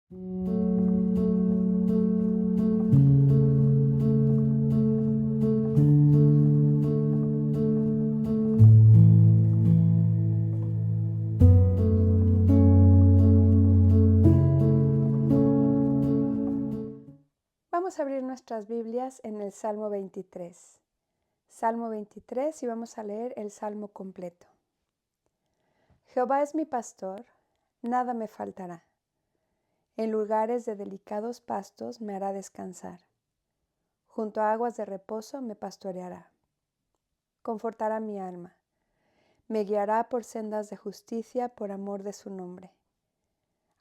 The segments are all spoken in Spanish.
Vamos a abrir nuestras Biblias en el Salmo 23. Salmo 23 y vamos a leer el Salmo completo. Jehová es mi pastor, nada me faltará. En lugares de delicados pastos me hará descansar. Junto a aguas de reposo me pastoreará. Confortará mi alma. Me guiará por sendas de justicia por amor de su nombre.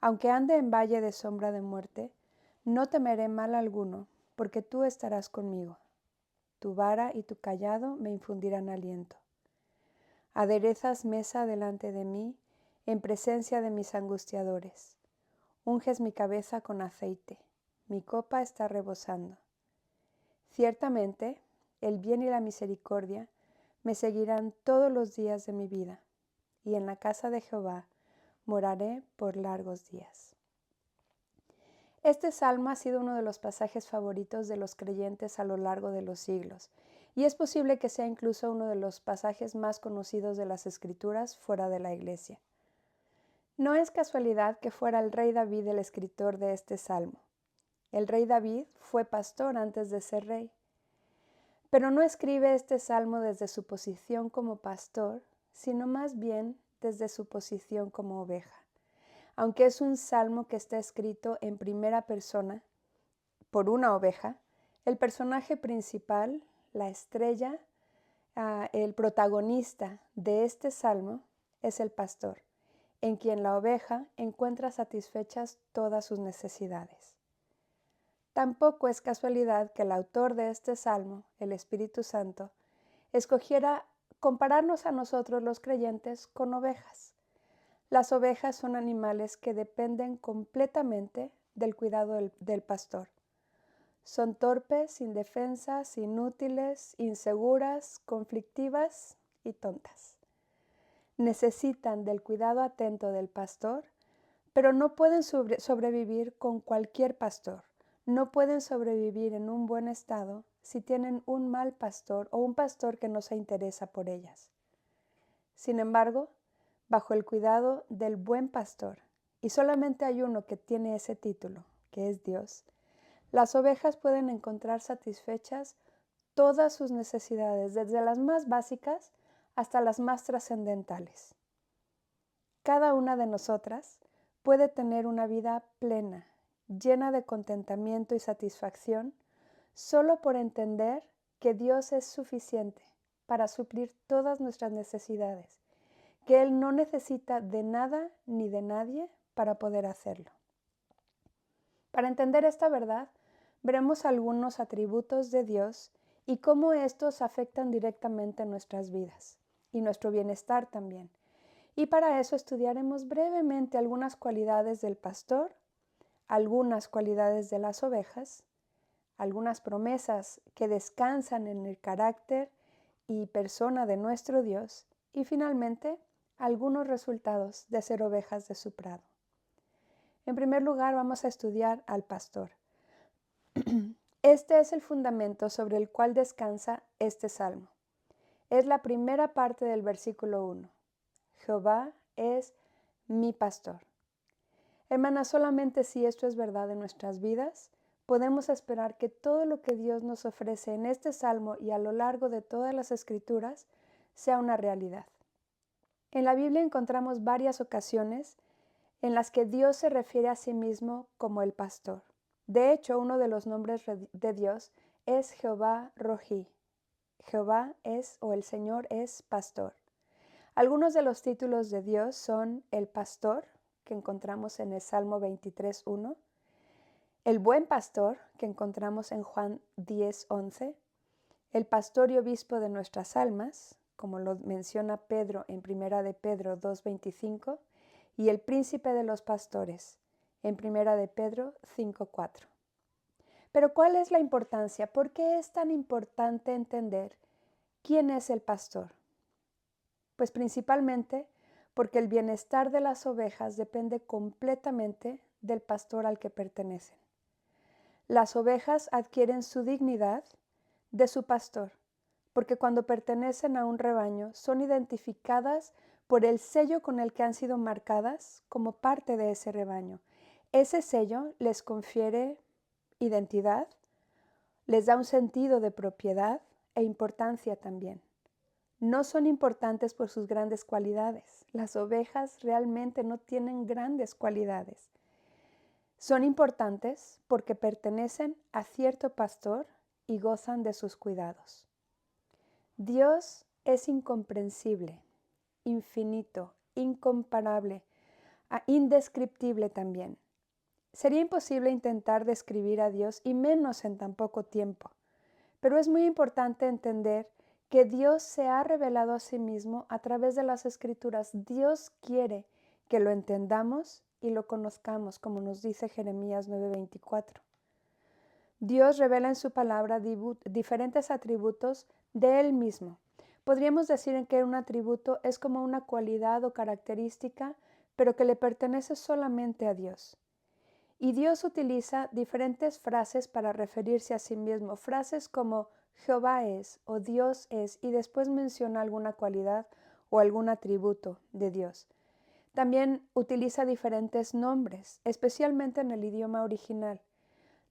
Aunque ande en valle de sombra de muerte, no temeré mal alguno, porque tú estarás conmigo. Tu vara y tu cayado me infundirán aliento. Aderezas mesa delante de mí, en presencia de mis angustiadores. Unges mi cabeza con aceite, mi copa está rebosando. Ciertamente, el bien y la misericordia me seguirán todos los días de mi vida, y en la casa de Jehová moraré por largos días. Este salmo ha sido uno de los pasajes favoritos de los creyentes a lo largo de los siglos, y es posible que sea incluso uno de los pasajes más conocidos de las Escrituras fuera de la Iglesia. No es casualidad que fuera el rey David el escritor de este salmo. El rey David fue pastor antes de ser rey, pero no escribe este salmo desde su posición como pastor, sino más bien desde su posición como oveja. Aunque es un salmo que está escrito en primera persona por una oveja, el personaje principal, la estrella, el protagonista de este salmo es el pastor, en quien la oveja encuentra satisfechas todas sus necesidades. Tampoco es casualidad que el autor de este salmo, el Espíritu Santo, escogiera compararnos a nosotros los creyentes con ovejas. Las ovejas son animales que dependen completamente del cuidado del pastor. Son torpes, indefensas, inútiles, inseguras, conflictivas y tontas. Necesitan del cuidado atento del pastor, pero no pueden sobrevivir con cualquier pastor. No pueden sobrevivir en un buen estado si tienen un mal pastor o un pastor que no se interesa por ellas. Sin embargo, bajo el cuidado del buen pastor, y solamente hay uno que tiene ese título, que es Dios, las ovejas pueden encontrar satisfechas todas sus necesidades, desde las más básicas hasta las más trascendentales. Cada una de nosotras puede tener una vida plena, llena de contentamiento y satisfacción, solo por entender que Dios es suficiente para suplir todas nuestras necesidades, que Él no necesita de nada ni de nadie para poder hacerlo. Para entender esta verdad, veremos algunos atributos de Dios y cómo estos afectan directamente nuestras vidas y nuestro bienestar también. Y para eso estudiaremos brevemente algunas cualidades del pastor, algunas cualidades de las ovejas, algunas promesas que descansan en el carácter y persona de nuestro Dios y finalmente algunos resultados de ser ovejas de su prado. En primer lugar, vamos a estudiar al pastor. Este es el fundamento sobre el cual descansa este salmo. Es la primera parte del versículo 1. Jehová es mi pastor. Hermanas, solamente si esto es verdad en nuestras vidas, podemos esperar que todo lo que Dios nos ofrece en este salmo y a lo largo de todas las Escrituras sea una realidad. En la Biblia encontramos varias ocasiones en las que Dios se refiere a sí mismo como el pastor. De hecho, uno de los nombres de Dios es Jehová Rohi. Jehová es o el Señor es pastor. Algunos de los títulos de Dios son el pastor, que encontramos en el Salmo 23:1, el buen pastor, que encontramos en Juan 10:11, el pastor y obispo de nuestras almas, como lo menciona Pedro en 1 de Pedro 2:25, y el príncipe de los pastores, en 1 de Pedro 5:4. Pero ¿cuál es la importancia? ¿Por qué es tan importante entender quién es el pastor? Pues principalmente porque el bienestar de las ovejas depende completamente del pastor al que pertenecen. Las ovejas adquieren su dignidad de su pastor, porque cuando pertenecen a un rebaño son identificadas por el sello con el que han sido marcadas como parte de ese rebaño. Ese sello les confiere identidad, les da un sentido de propiedad e importancia también. No son importantes por sus grandes cualidades. Las ovejas realmente no tienen grandes cualidades. Son importantes porque pertenecen a cierto pastor y gozan de sus cuidados. Dios es incomprensible, infinito, incomparable, indescriptible también. Sería imposible intentar describir a Dios y menos en tan poco tiempo. Pero es muy importante entender que Dios se ha revelado a sí mismo a través de las Escrituras. Dios quiere que lo entendamos y lo conozcamos, como nos dice Jeremías 9:24. Dios revela en su palabra diferentes atributos de Él mismo. Podríamos decir en que un atributo es como una cualidad o característica, pero que le pertenece solamente a Dios. Y Dios utiliza diferentes frases para referirse a sí mismo, frases como Jehová es o Dios es, y después menciona alguna cualidad o algún atributo de Dios. También utiliza diferentes nombres, especialmente en el idioma original.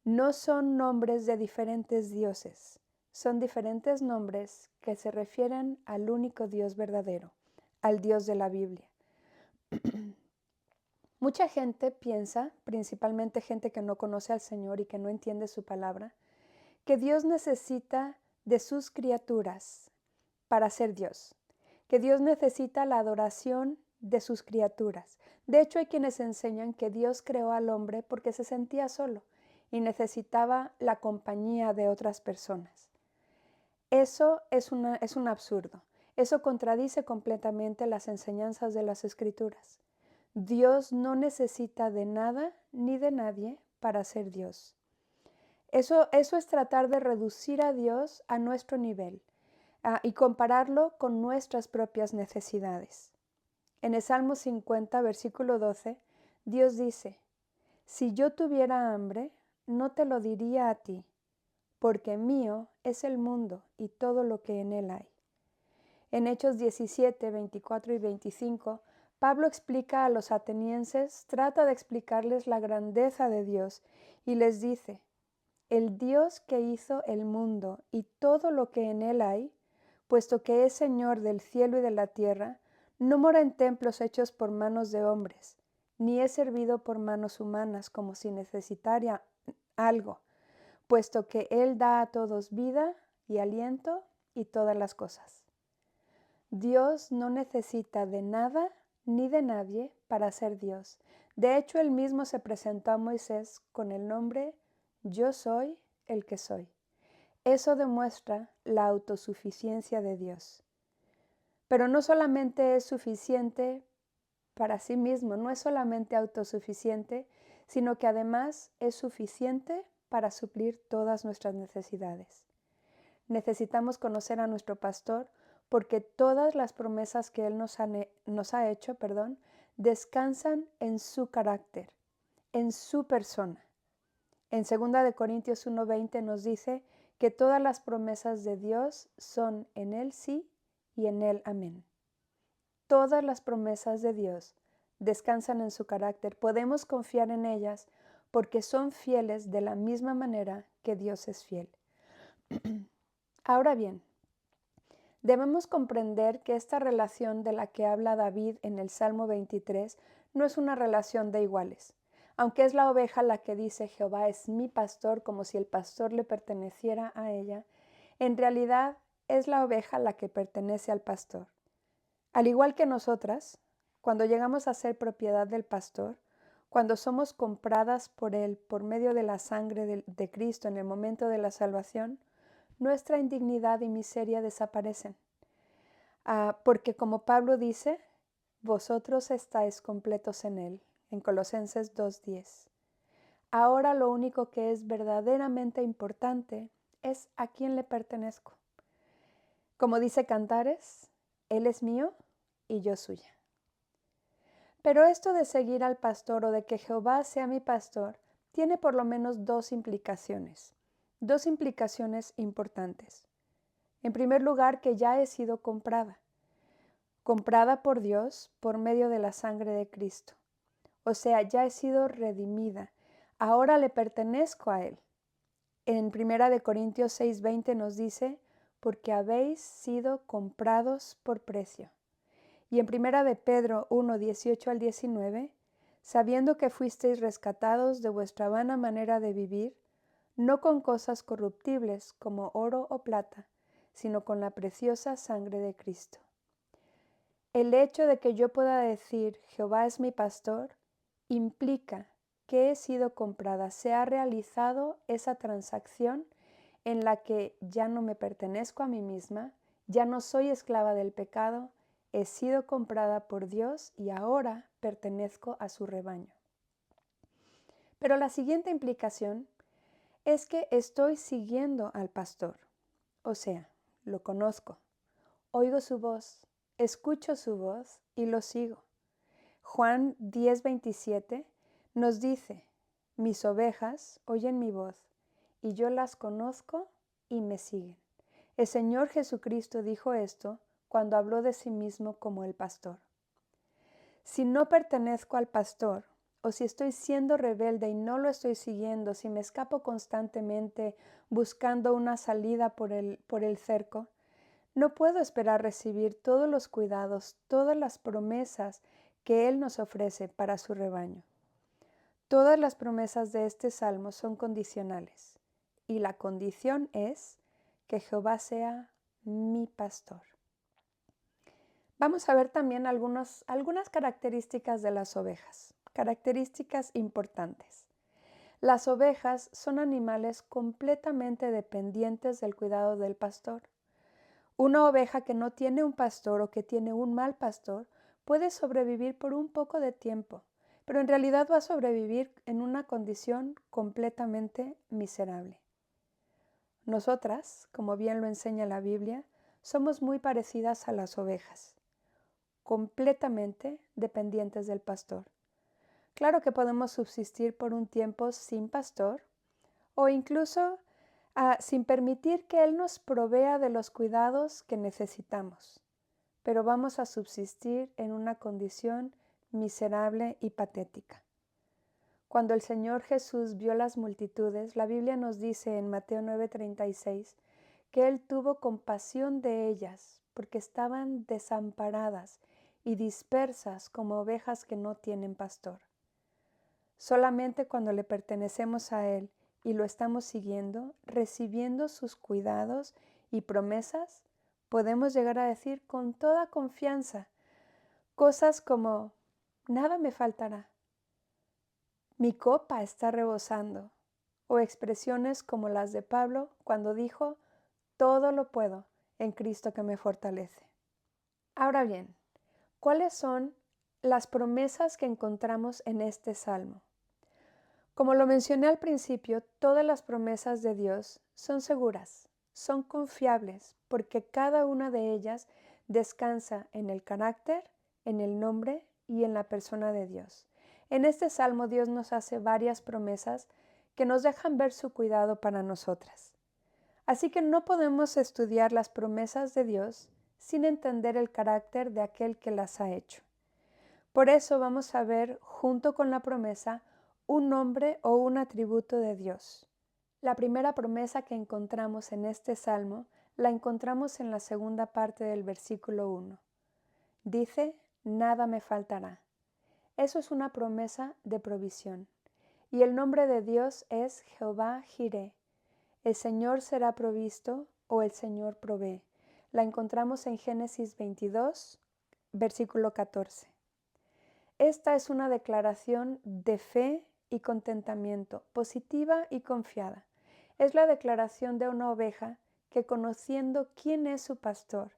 No son nombres de diferentes dioses, son diferentes nombres que se refieren al único Dios verdadero, al Dios de la Biblia. Mucha gente piensa, principalmente gente que no conoce al Señor y que no entiende su palabra, que Dios necesita de sus criaturas para ser Dios, que Dios necesita la adoración de sus criaturas. De hecho, hay quienes enseñan que Dios creó al hombre porque se sentía solo y necesitaba la compañía de otras personas. Eso es un absurdo. Eso contradice completamente las enseñanzas de las Escrituras. Dios no necesita de nada ni de nadie para ser Dios. Eso es tratar de reducir a Dios a nuestro nivel y compararlo con nuestras propias necesidades. En el Salmo 50, versículo 12, Dios dice: si yo tuviera hambre, no te lo diría a ti, porque mío es el mundo y todo lo que en él hay. En Hechos 17, 24 y 25, Pablo explica a los atenienses, trata de explicarles la grandeza de Dios y les dice: el Dios que hizo el mundo y todo lo que en él hay, puesto que es Señor del cielo y de la tierra, no mora en templos hechos por manos de hombres, ni es servido por manos humanas como si necesitara algo, puesto que Él da a todos vida y aliento y todas las cosas. Dios no necesita de nada ni de nadie para ser Dios. De hecho, Él mismo se presentó a Moisés con el nombre Yo soy el que soy. Eso demuestra la autosuficiencia de Dios. Pero no solamente es suficiente para sí mismo, no es solamente autosuficiente, sino que además es suficiente para suplir todas nuestras necesidades. Necesitamos conocer a nuestro pastor porque todas las promesas que Él nos ha hecho, descansan en su carácter, en su persona. En 2 Corintios 1:20 nos dice que todas las promesas de Dios son en Él sí y en Él amén. Todas las promesas de Dios descansan en su carácter. Podemos confiar en ellas porque son fieles de la misma manera que Dios es fiel. Ahora bien, debemos comprender que esta relación de la que habla David en el Salmo 23 no es una relación de iguales. Aunque es la oveja la que dice Jehová es mi pastor, como si el pastor le perteneciera a ella, en realidad es la oveja la que pertenece al pastor. Al igual que nosotras, cuando llegamos a ser propiedad del pastor, cuando somos compradas por él por medio de la sangre de Cristo en el momento de la salvación, nuestra indignidad y miseria desaparecen. Porque como Pablo dice, vosotros estáis completos en él, en Colosenses 2:10. Ahora lo único que es verdaderamente importante es a quién le pertenezco. Como dice Cantares, Él es mío y yo suya. Pero esto de seguir al pastor o de que Jehová sea mi pastor tiene por lo menos dos implicaciones importantes. En primer lugar, que ya he sido comprada por Dios por medio de la sangre de Cristo. O sea, ya he sido redimida. Ahora le pertenezco a Él. En 1 Corintios 6:20 nos dice, porque habéis sido comprados por precio. Y en 1 Pedro 1:18 al 19, sabiendo que fuisteis rescatados de vuestra vana manera de vivir, no con cosas corruptibles como oro o plata, sino con la preciosa sangre de Cristo. El hecho de que yo pueda decir, Jehová es mi pastor, implica que he sido comprada, se ha realizado esa transacción en la que ya no me pertenezco a mí misma, ya no soy esclava del pecado, he sido comprada por Dios y ahora pertenezco a su rebaño. Pero la siguiente implicación es que estoy siguiendo al pastor, o sea, lo conozco, oigo su voz, escucho su voz y lo sigo. Juan 10:27 nos dice, mis ovejas oyen mi voz, y yo las conozco y me siguen. El Señor Jesucristo dijo esto cuando habló de sí mismo como el pastor. Si no pertenezco al pastor, o si estoy siendo rebelde y no lo estoy siguiendo, si me escapo constantemente buscando una salida por el cerco, no puedo esperar recibir todos los cuidados, todas las promesas que Él nos ofrece para su rebaño. Todas las promesas de este salmo son condicionales, y la condición es que Jehová sea mi pastor. Vamos a ver también algunas características de las ovejas, características importantes. Las ovejas son animales completamente dependientes del cuidado del pastor. Una oveja que no tiene un pastor o que tiene un mal pastor puede sobrevivir por un poco de tiempo, pero en realidad va a sobrevivir en una condición completamente miserable. Nosotras, como bien lo enseña la Biblia, somos muy parecidas a las ovejas, completamente dependientes del pastor. Claro que podemos subsistir por un tiempo sin pastor o incluso sin permitir que Él nos provea de los cuidados que necesitamos, pero vamos a subsistir en una condición miserable y patética. Cuando el Señor Jesús vio las multitudes, la Biblia nos dice en Mateo 9:36 que Él tuvo compasión de ellas porque estaban desamparadas y dispersas como ovejas que no tienen pastor. Solamente cuando le pertenecemos a Él y lo estamos siguiendo, recibiendo sus cuidados y promesas, podemos llegar a decir con toda confianza cosas como, nada me faltará, mi copa está rebosando, o expresiones como las de Pablo cuando dijo, todo lo puedo en Cristo que me fortalece. Ahora bien, ¿cuáles son las promesas que encontramos en este salmo? Como lo mencioné al principio, todas las promesas de Dios son seguras, son confiables, porque cada una de ellas descansa en el carácter, en el nombre y en la persona de Dios. En este salmo Dios nos hace varias promesas que nos dejan ver su cuidado para nosotras. Así que no podemos estudiar las promesas de Dios sin entender el carácter de aquel que las ha hecho. Por eso vamos a ver, junto con la promesa, un nombre o un atributo de Dios. La primera promesa que encontramos en este salmo la encontramos en la segunda parte del versículo 1. Dice, nada me faltará. Eso es una promesa de provisión. Y el nombre de Dios es Jehová Jireh. El Señor será provisto o el Señor provee. La encontramos en Génesis 22, versículo 14. Esta es una declaración de fe y contentamiento, positiva y confiada. Es la declaración de una oveja que, conociendo quién es su pastor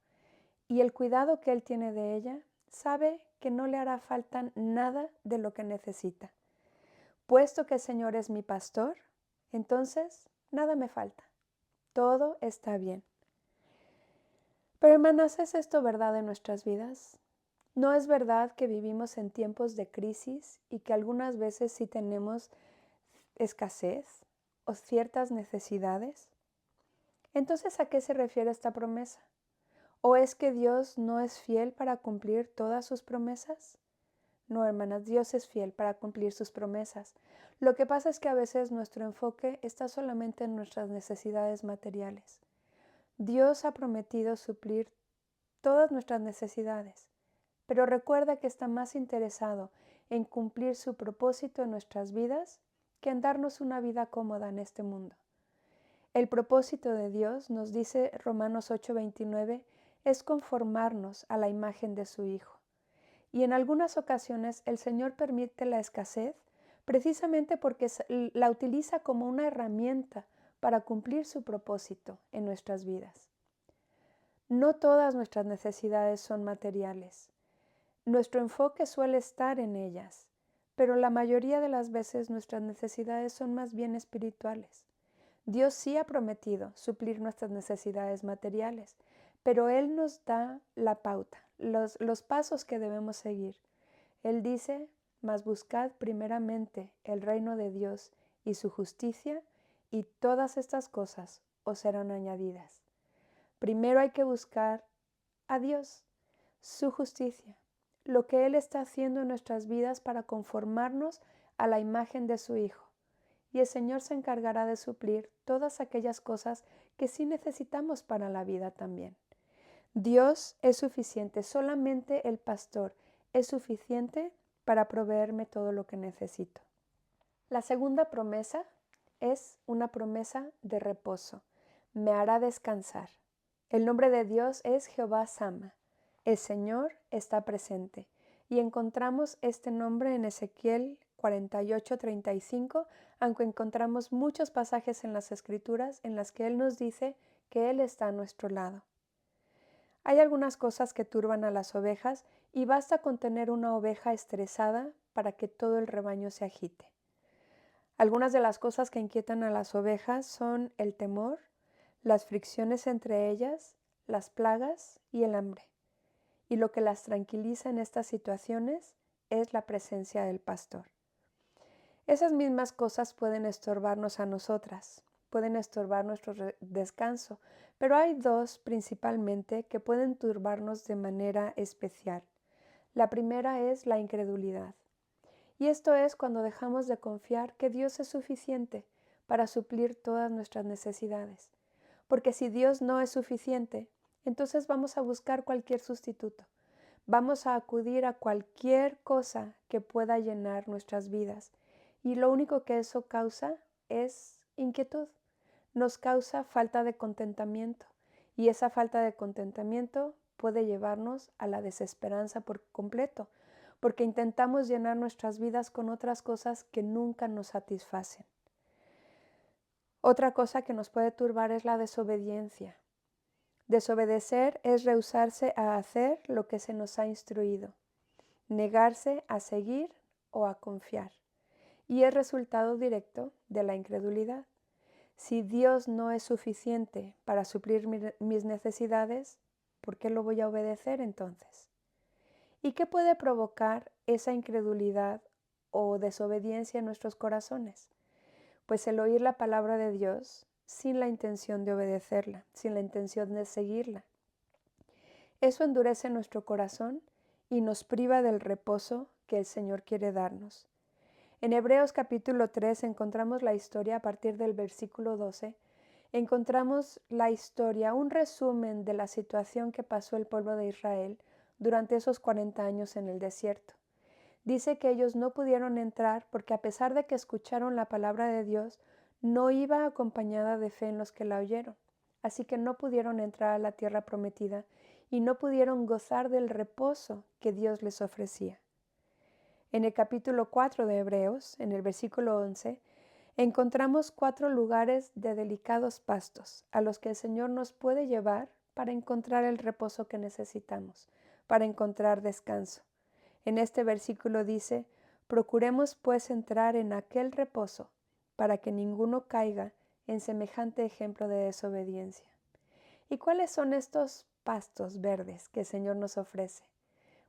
y el cuidado que él tiene de ella, sabe que no le hará falta nada de lo que necesita. Puesto que el Señor es mi pastor, entonces nada me falta. Todo está bien. Pero hermanas, ¿es esto verdad en nuestras vidas? ¿No es verdad que vivimos en tiempos de crisis y que algunas veces sí tenemos escasez o ciertas necesidades? Entonces, ¿a qué se refiere esta promesa? ¿O es que Dios no es fiel para cumplir todas sus promesas? No, hermanas, Dios es fiel para cumplir sus promesas. Lo que pasa es que a veces nuestro enfoque está solamente en nuestras necesidades materiales. Dios ha prometido suplir todas nuestras necesidades, pero recuerda que está más interesado en cumplir su propósito en nuestras vidas que en darnos una vida cómoda en este mundo. El propósito de Dios, nos dice Romanos 8:29, es conformarnos a la imagen de su Hijo. Y en algunas ocasiones el Señor permite la escasez precisamente porque la utiliza como una herramienta para cumplir su propósito en nuestras vidas. No todas nuestras necesidades son materiales. Nuestro enfoque suele estar en ellas, pero la mayoría de las veces nuestras necesidades son más bien espirituales. Dios sí ha prometido suplir nuestras necesidades materiales, pero Él nos da la pauta, los pasos que debemos seguir. Él dice, mas buscad primeramente el reino de Dios y su justicia, y todas estas cosas os serán añadidas. Primero hay que buscar a Dios, su justicia, lo que Él está haciendo en nuestras vidas para conformarnos a la imagen de su Hijo. Y el Señor se encargará de suplir todas aquellas cosas que sí necesitamos para la vida también. Dios es suficiente, solamente el pastor es suficiente para proveerme todo lo que necesito. La segunda promesa es una promesa de reposo. Me hará descansar. El nombre de Dios es Jehová Sama. El Señor está presente. Y encontramos este nombre en Ezequiel 48:35, aunque encontramos muchos pasajes en las Escrituras en las que Él nos dice que Él está a nuestro lado. Hay algunas cosas que turban a las ovejas y basta con tener una oveja estresada para que todo el rebaño se agite. Algunas de las cosas que inquietan a las ovejas son el temor, las fricciones entre ellas, las plagas y el hambre. Y lo que las tranquiliza en estas situaciones es la presencia del pastor. Esas mismas cosas pueden estorbarnos a nosotras, pueden estorbar nuestro descanso, pero hay dos principalmente que pueden turbarnos de manera especial. La primera es la incredulidad. Y esto es cuando dejamos de confiar que Dios es suficiente para suplir todas nuestras necesidades. Porque si Dios no es suficiente, entonces vamos a buscar cualquier sustituto. Vamos a acudir a cualquier cosa que pueda llenar nuestras vidas. Y lo único que eso causa es inquietud. Nos causa falta de contentamiento. Y esa falta de contentamiento puede llevarnos a la desesperanza por completo, porque intentamos llenar nuestras vidas con otras cosas que nunca nos satisfacen. Otra cosa que nos puede turbar es la desobediencia. Desobedecer es rehusarse a hacer lo que se nos ha instruido, negarse a seguir o a confiar, y es resultado directo de la incredulidad. Si Dios no es suficiente para suplir mis necesidades, ¿por qué lo voy a obedecer entonces? ¿Y qué puede provocar esa incredulidad o desobediencia en nuestros corazones? Pues el oír la palabra de Dios sin la intención de obedecerla, sin la intención de seguirla. Eso endurece nuestro corazón y nos priva del reposo que el Señor quiere darnos. En Hebreos capítulo 3 encontramos la historia a partir del versículo 12. Encontramos la historia, un resumen de la situación que pasó el pueblo de Israel durante esos 40 años en el desierto. Dice que ellos no pudieron entrar porque a pesar de que escucharon la palabra de Dios, no iba acompañada de fe en los que la oyeron. Así que no pudieron entrar a la tierra prometida y no pudieron gozar del reposo que Dios les ofrecía. En el capítulo 4 de Hebreos, en el versículo 11, encontramos 4 lugares de delicados pastos a los que el Señor nos puede llevar para encontrar el reposo que necesitamos, para encontrar descanso. En este versículo dice, procuremos pues entrar en aquel reposo para que ninguno caiga en semejante ejemplo de desobediencia. ¿Y cuáles son estos pastos verdes que el Señor nos ofrece?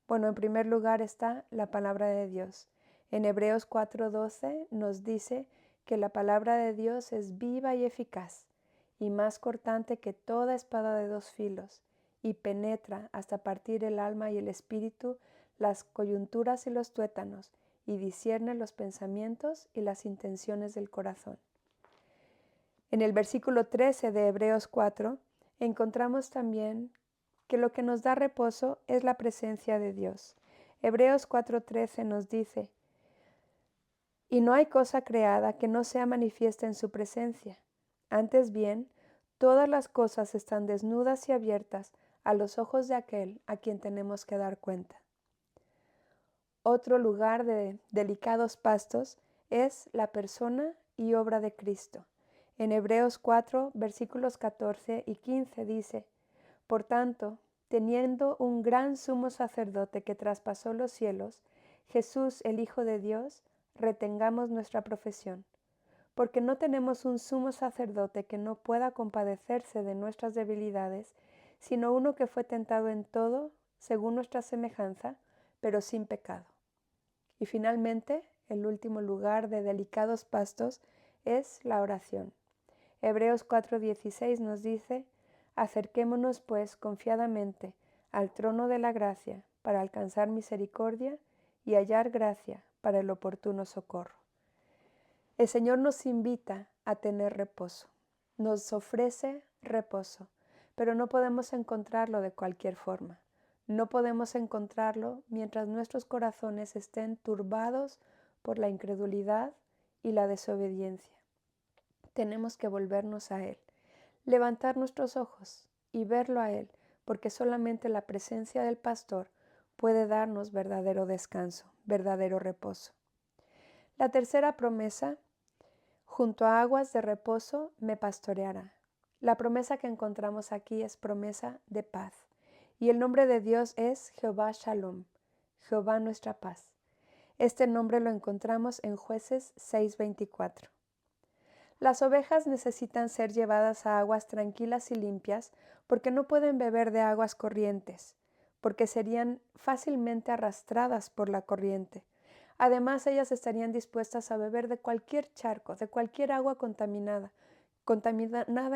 Bueno, en primer lugar está la palabra de Dios. En Hebreos 4:12 nos dice que la palabra de Dios es viva y eficaz, y más cortante que toda espada de dos filos, y penetra hasta partir el alma y el espíritu, las coyunturas y los tuétanos, y discierne los pensamientos y las intenciones del corazón. En el versículo 13 de Hebreos 4 encontramos también que lo que nos da reposo es la presencia de Dios. Hebreos 4:13 nos dice: y no hay cosa creada que no sea manifiesta en su presencia. Antes bien, todas las cosas están desnudas y abiertas a los ojos de aquel a quien tenemos que dar cuenta. Otro lugar de delicados pastos es la persona y obra de Cristo. En Hebreos 4, versículos 14 y 15 dice: por tanto, teniendo un gran sumo sacerdote que traspasó los cielos, Jesús, el Hijo de Dios, retengamos nuestra profesión, porque no tenemos un sumo sacerdote que no pueda compadecerse de nuestras debilidades, sino uno que fue tentado en todo, según nuestra semejanza, pero sin pecado. Y finalmente, el último lugar de delicados pastos es la oración. Hebreos 4:16 nos dice: acerquémonos pues confiadamente al trono de la gracia para alcanzar misericordia y hallar gracia para el oportuno socorro. El Señor nos invita a tener reposo, nos ofrece reposo, pero no podemos encontrarlo de cualquier forma. No podemos encontrarlo mientras nuestros corazones estén turbados por la incredulidad y la desobediencia. Tenemos que volvernos a Él, levantar nuestros ojos y verlo a Él, porque solamente la presencia del pastor puede darnos verdadero descanso, verdadero reposo. La tercera promesa: junto a aguas de reposo me pastoreará. La promesa que encontramos aquí es promesa de paz, y el nombre de Dios es Jehová Shalom, Jehová nuestra paz. Este nombre lo encontramos en Jueces 6:24. Las ovejas necesitan ser llevadas a aguas tranquilas y limpias porque no pueden beber de aguas corrientes, porque serían fácilmente arrastradas por la corriente. Además, ellas estarían dispuestas a beber de cualquier charco, de cualquier agua contaminada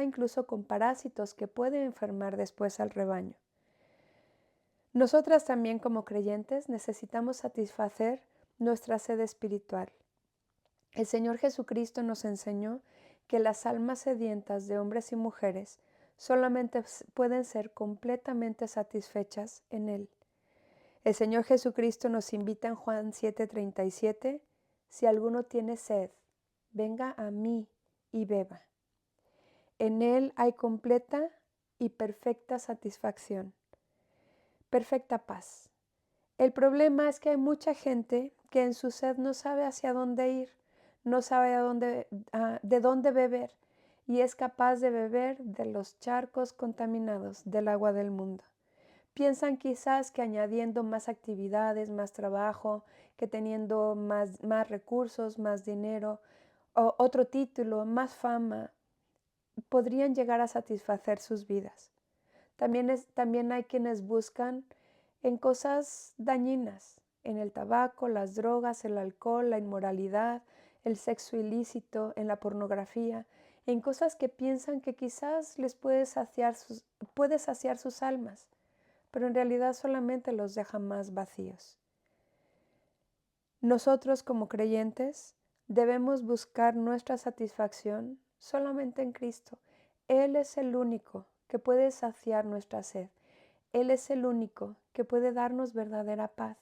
incluso con parásitos que pueden enfermar después al rebaño. Nosotras también, como creyentes, necesitamos satisfacer nuestra sed espiritual. El Señor Jesucristo nos enseñó que las almas sedientas de hombres y mujeres solamente pueden ser completamente satisfechas en Él. El Señor Jesucristo nos invita en Juan 7:37: si alguno tiene sed, venga a mí y beba. En Él hay completa y perfecta satisfacción, perfecta paz. El problema es que hay mucha gente que en su sed no sabe hacia dónde ir, no sabe de dónde beber, y es capaz de beber de los charcos contaminados del agua del mundo. Piensan quizás que añadiendo más actividades, más trabajo, que teniendo más recursos, más dinero, o otro título, más fama, podrían llegar a satisfacer sus vidas. También hay quienes buscan en cosas dañinas, en el tabaco, las drogas, el alcohol, la inmoralidad, el sexo ilícito, en la pornografía, en cosas que piensan que quizás les puede saciar sus almas, pero en realidad solamente los deja más vacíos. Nosotros, como creyentes, debemos buscar nuestra satisfacción solamente en Cristo. Él es el único que puede saciar nuestra sed. Él es el único que puede darnos verdadera paz.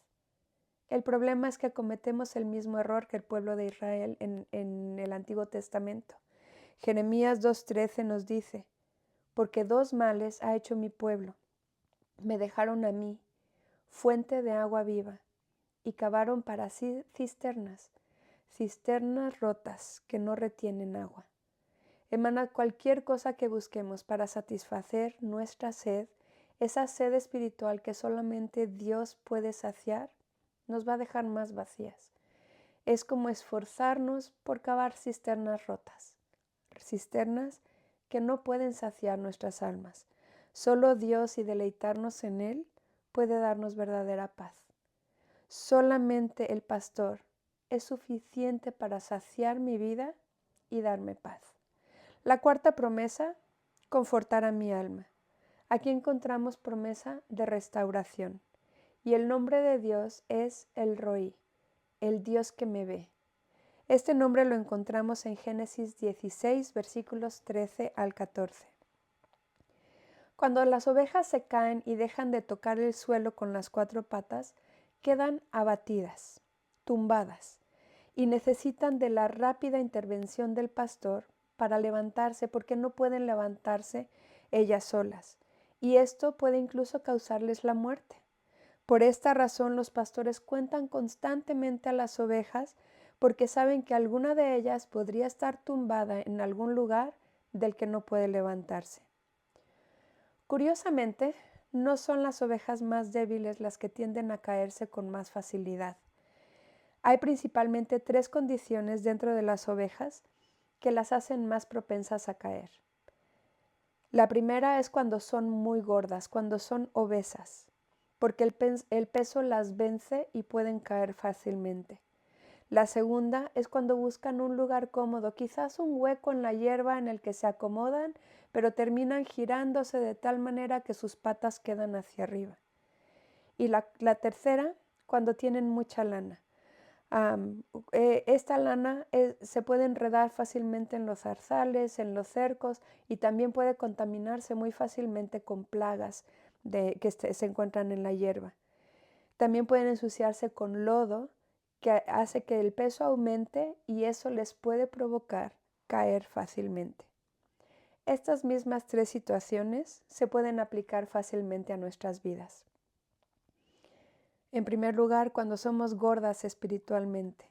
El problema es que cometemos el mismo error que el pueblo de Israel en el Antiguo Testamento. Jeremías 2:13 nos dice: porque dos males ha hecho mi pueblo. Me dejaron a mí, fuente de agua viva, y cavaron para sí cisternas rotas que no retienen agua. Hermana, cualquier cosa que busquemos para satisfacer nuestra sed, esa sed espiritual que solamente Dios puede saciar, nos va a dejar más vacías. Es como esforzarnos por cavar cisternas rotas, cisternas que no pueden saciar nuestras almas. Solo Dios, y deleitarnos en Él, puede darnos verdadera paz. Solamente el pastor es suficiente para saciar mi vida y darme paz. La cuarta promesa, confortar a mi alma. Aquí encontramos promesa de restauración. Y el nombre de Dios es El Roí, el Dios que me ve. Este nombre lo encontramos en Génesis 16, versículos 13 al 14. Cuando las ovejas se caen y dejan de tocar el suelo con las cuatro patas, quedan abatidas, tumbadas, y necesitan de la rápida intervención del pastor para levantarse, porque no pueden levantarse ellas solas, y esto puede incluso causarles la muerte. Por esta razón los pastores cuentan constantemente a las ovejas porque saben que alguna de ellas podría estar tumbada en algún lugar del que no puede levantarse. Curiosamente, no son las ovejas más débiles las que tienden a caerse con más facilidad. Hay principalmente 3 condiciones dentro de las ovejas que las hacen más propensas a caer. La primera es cuando son muy gordas, cuando son obesas, porque el peso las vence y pueden caer fácilmente. La segunda es cuando buscan un lugar cómodo, quizás un hueco en la hierba en el que se acomodan, pero terminan girándose de tal manera que sus patas quedan hacia arriba. Y la tercera, cuando tienen mucha lana. Esta lana se puede enredar fácilmente en los zarzales, en los cercos, y también puede contaminarse muy fácilmente con plagas que se encuentran en la hierba. También pueden ensuciarse con lodo, que hace que el peso aumente y eso les puede provocar caer fácilmente. Estas mismas 3 situaciones se pueden aplicar fácilmente a nuestras vidas. En primer lugar, cuando somos gordas espiritualmente.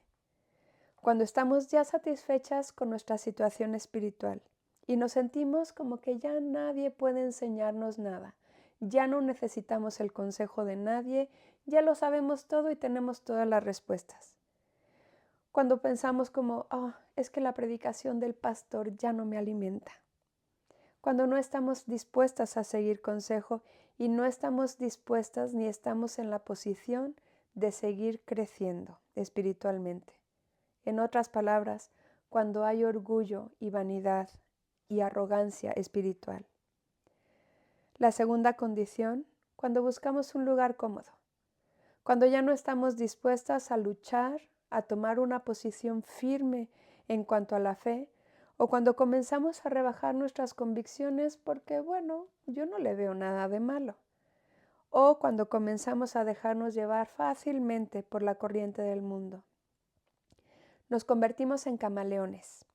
Cuando estamos ya satisfechas con nuestra situación espiritual y nos sentimos como que ya nadie puede enseñarnos nada, ya no necesitamos el consejo de nadie, ya lo sabemos todo y tenemos todas las respuestas. Cuando pensamos como, es que la predicación del pastor ya no me alimenta. Cuando no estamos dispuestas a seguir consejo y no estamos dispuestas ni estamos en la posición de seguir creciendo espiritualmente. En otras palabras, cuando hay orgullo y vanidad y arrogancia espiritual. La segunda condición, cuando buscamos un lugar cómodo. Cuando ya no estamos dispuestas a luchar, a tomar una posición firme en cuanto a la fe, o cuando comenzamos a rebajar nuestras convicciones porque, yo no le veo nada de malo. O cuando comenzamos a dejarnos llevar fácilmente por la corriente del mundo. Nos convertimos en camaleones.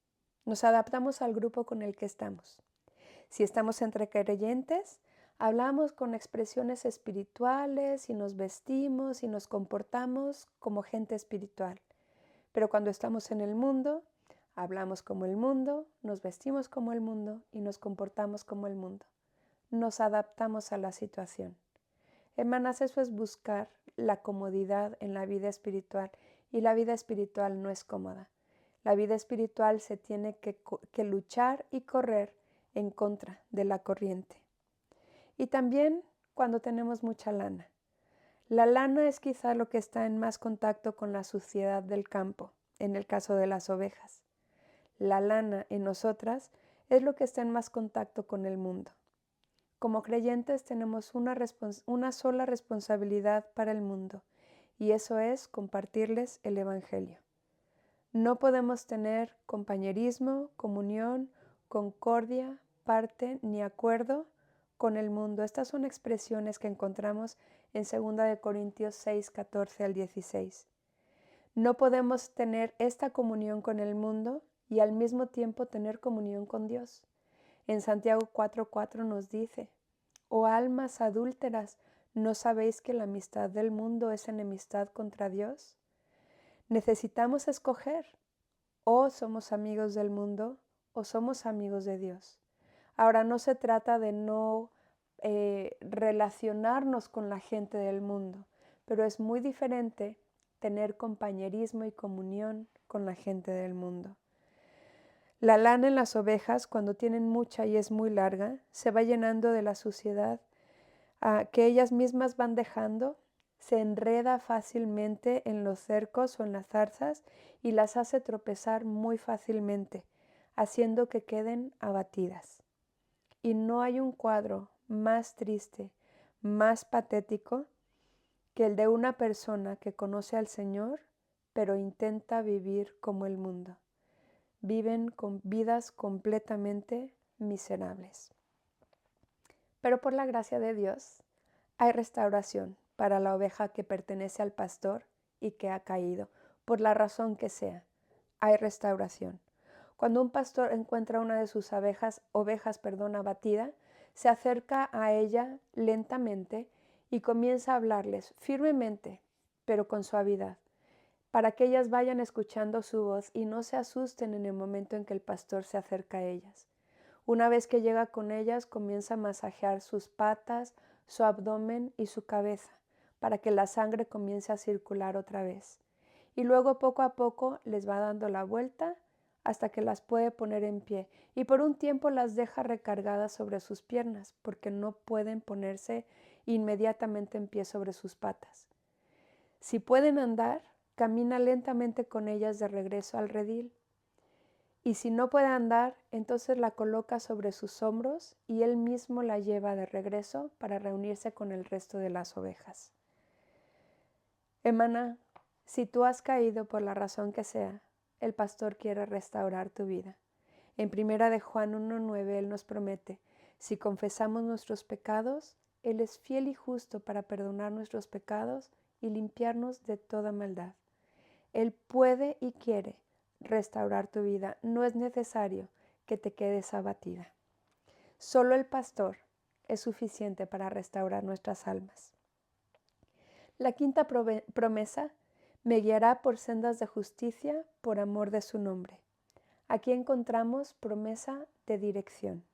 Nos adaptamos al grupo con el que estamos. Si estamos entre creyentes, hablamos con expresiones espirituales y nos vestimos y nos comportamos como gente espiritual. Pero cuando estamos en el mundo, hablamos como el mundo, nos vestimos como el mundo y nos comportamos como el mundo. Nos adaptamos a la situación. Hermanas, eso es buscar la comodidad en la vida espiritual y la vida espiritual no es cómoda. La vida espiritual se tiene que luchar y correr en contra de la corriente. Y también cuando tenemos mucha lana. La lana es quizá lo que está en más contacto con la suciedad del campo, en el caso de las ovejas. La lana en nosotras es lo que está en más contacto con el mundo. Como creyentes tenemos una sola responsabilidad para el mundo, y eso es compartirles el Evangelio. No podemos tener compañerismo, comunión, concordia, parte ni acuerdo con el mundo. Estas son expresiones que encontramos en 2 Corintios 6, 14 al 16. No podemos tener esta comunión con el mundo y al mismo tiempo tener comunión con Dios. En Santiago 4:4 nos dice, «Oh almas adúlteras, ¿no sabéis que la amistad del mundo es enemistad contra Dios?» Necesitamos escoger, o somos amigos del mundo o somos amigos de Dios. Ahora, no se trata de no relacionarnos con la gente del mundo, pero es muy diferente tener compañerismo y comunión con la gente del mundo. La lana en las ovejas, cuando tienen mucha y es muy larga, se va llenando de la suciedad que ellas mismas van dejando, se enreda fácilmente en los cercos o en las zarzas y las hace tropezar muy fácilmente, haciendo que queden abatidas. Y no hay un cuadro más triste, más patético, que el de una persona que conoce al Señor, pero intenta vivir como el mundo. Viven con vidas completamente miserables. Pero por la gracia de Dios, hay restauración para la oveja que pertenece al pastor y que ha caído, por la razón que sea. Hay restauración. Cuando un pastor encuentra una de sus ovejas abatida, se acerca a ella lentamente y comienza a hablarles firmemente, pero con suavidad, para que ellas vayan escuchando su voz y no se asusten en el momento en que el pastor se acerca a ellas. Una vez que llega con ellas, comienza a masajear sus patas, su abdomen y su cabeza, para que la sangre comience a circular otra vez. Y luego poco a poco les va dando la vuelta hasta que las puede poner en pie, y por un tiempo las deja recargadas sobre sus piernas, porque no pueden ponerse inmediatamente en pie sobre sus patas. Si pueden andar, camina lentamente con ellas de regreso al redil. Y si no puede andar, entonces la coloca sobre sus hombros y él mismo la lleva de regreso para reunirse con el resto de las ovejas. Hermana, si tú has caído por la razón que sea, el pastor quiere restaurar tu vida. En 1 de Juan 1:9 él nos promete, si confesamos nuestros pecados, él es fiel y justo para perdonar nuestros pecados y limpiarnos de toda maldad. Él puede y quiere restaurar tu vida. No es necesario que te quedes abatida. Solo el pastor es suficiente para restaurar nuestras almas. La quinta promesa, me guiará por sendas de justicia por amor de su nombre. Aquí encontramos promesa de dirección.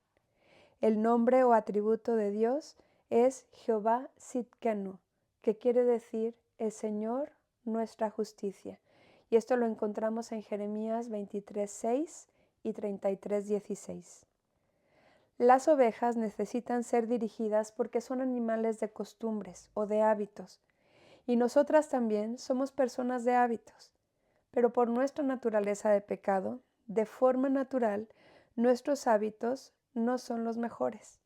El nombre o atributo de Dios es Jehová Sidkenu, que quiere decir el Señor nuestra justicia. Y esto lo encontramos en Jeremías 23:6 y 33:16. Las ovejas necesitan ser dirigidas porque son animales de costumbres o de hábitos. Y nosotras también somos personas de hábitos. Pero por nuestra naturaleza de pecado, de forma natural, nuestros hábitos no son los mejores.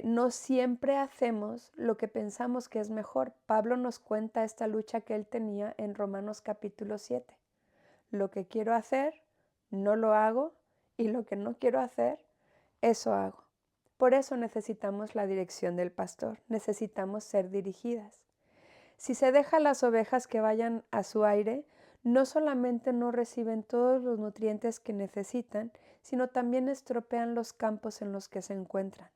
No siempre hacemos lo que pensamos que es mejor. Pablo nos cuenta esta lucha que él tenía en Romanos capítulo 7. Lo que quiero hacer, no lo hago, y lo que no quiero hacer, eso hago. Por eso necesitamos la dirección del pastor, necesitamos ser dirigidas. Si se deja a las ovejas que vayan a su aire, no solamente no reciben todos los nutrientes que necesitan, sino también estropean los campos en los que se encuentran.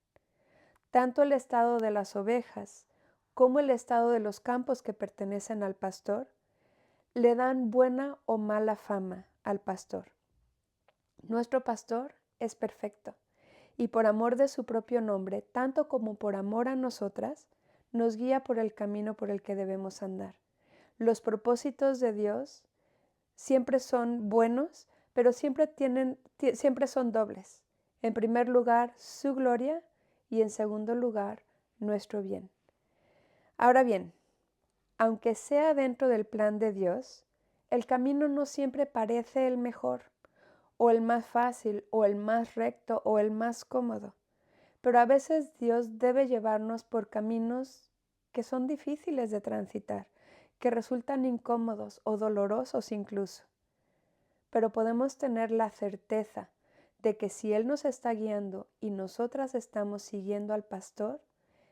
Tanto el estado de las ovejas como el estado de los campos que pertenecen al pastor le dan buena o mala fama al pastor. Nuestro pastor es perfecto y por amor de su propio nombre, tanto como por amor a nosotras, nos guía por el camino por el que debemos andar. Los propósitos de Dios siempre son buenos, pero siempre son dobles. En primer lugar, su gloria y en segundo lugar, nuestro bien. Ahora bien, aunque sea dentro del plan de Dios, el camino no siempre parece el mejor, o el más fácil, o el más recto, o el más cómodo. Pero a veces Dios debe llevarnos por caminos que son difíciles de transitar, que resultan incómodos o dolorosos incluso. Pero podemos tener la certeza de que si Él nos está guiando y nosotras estamos siguiendo al pastor,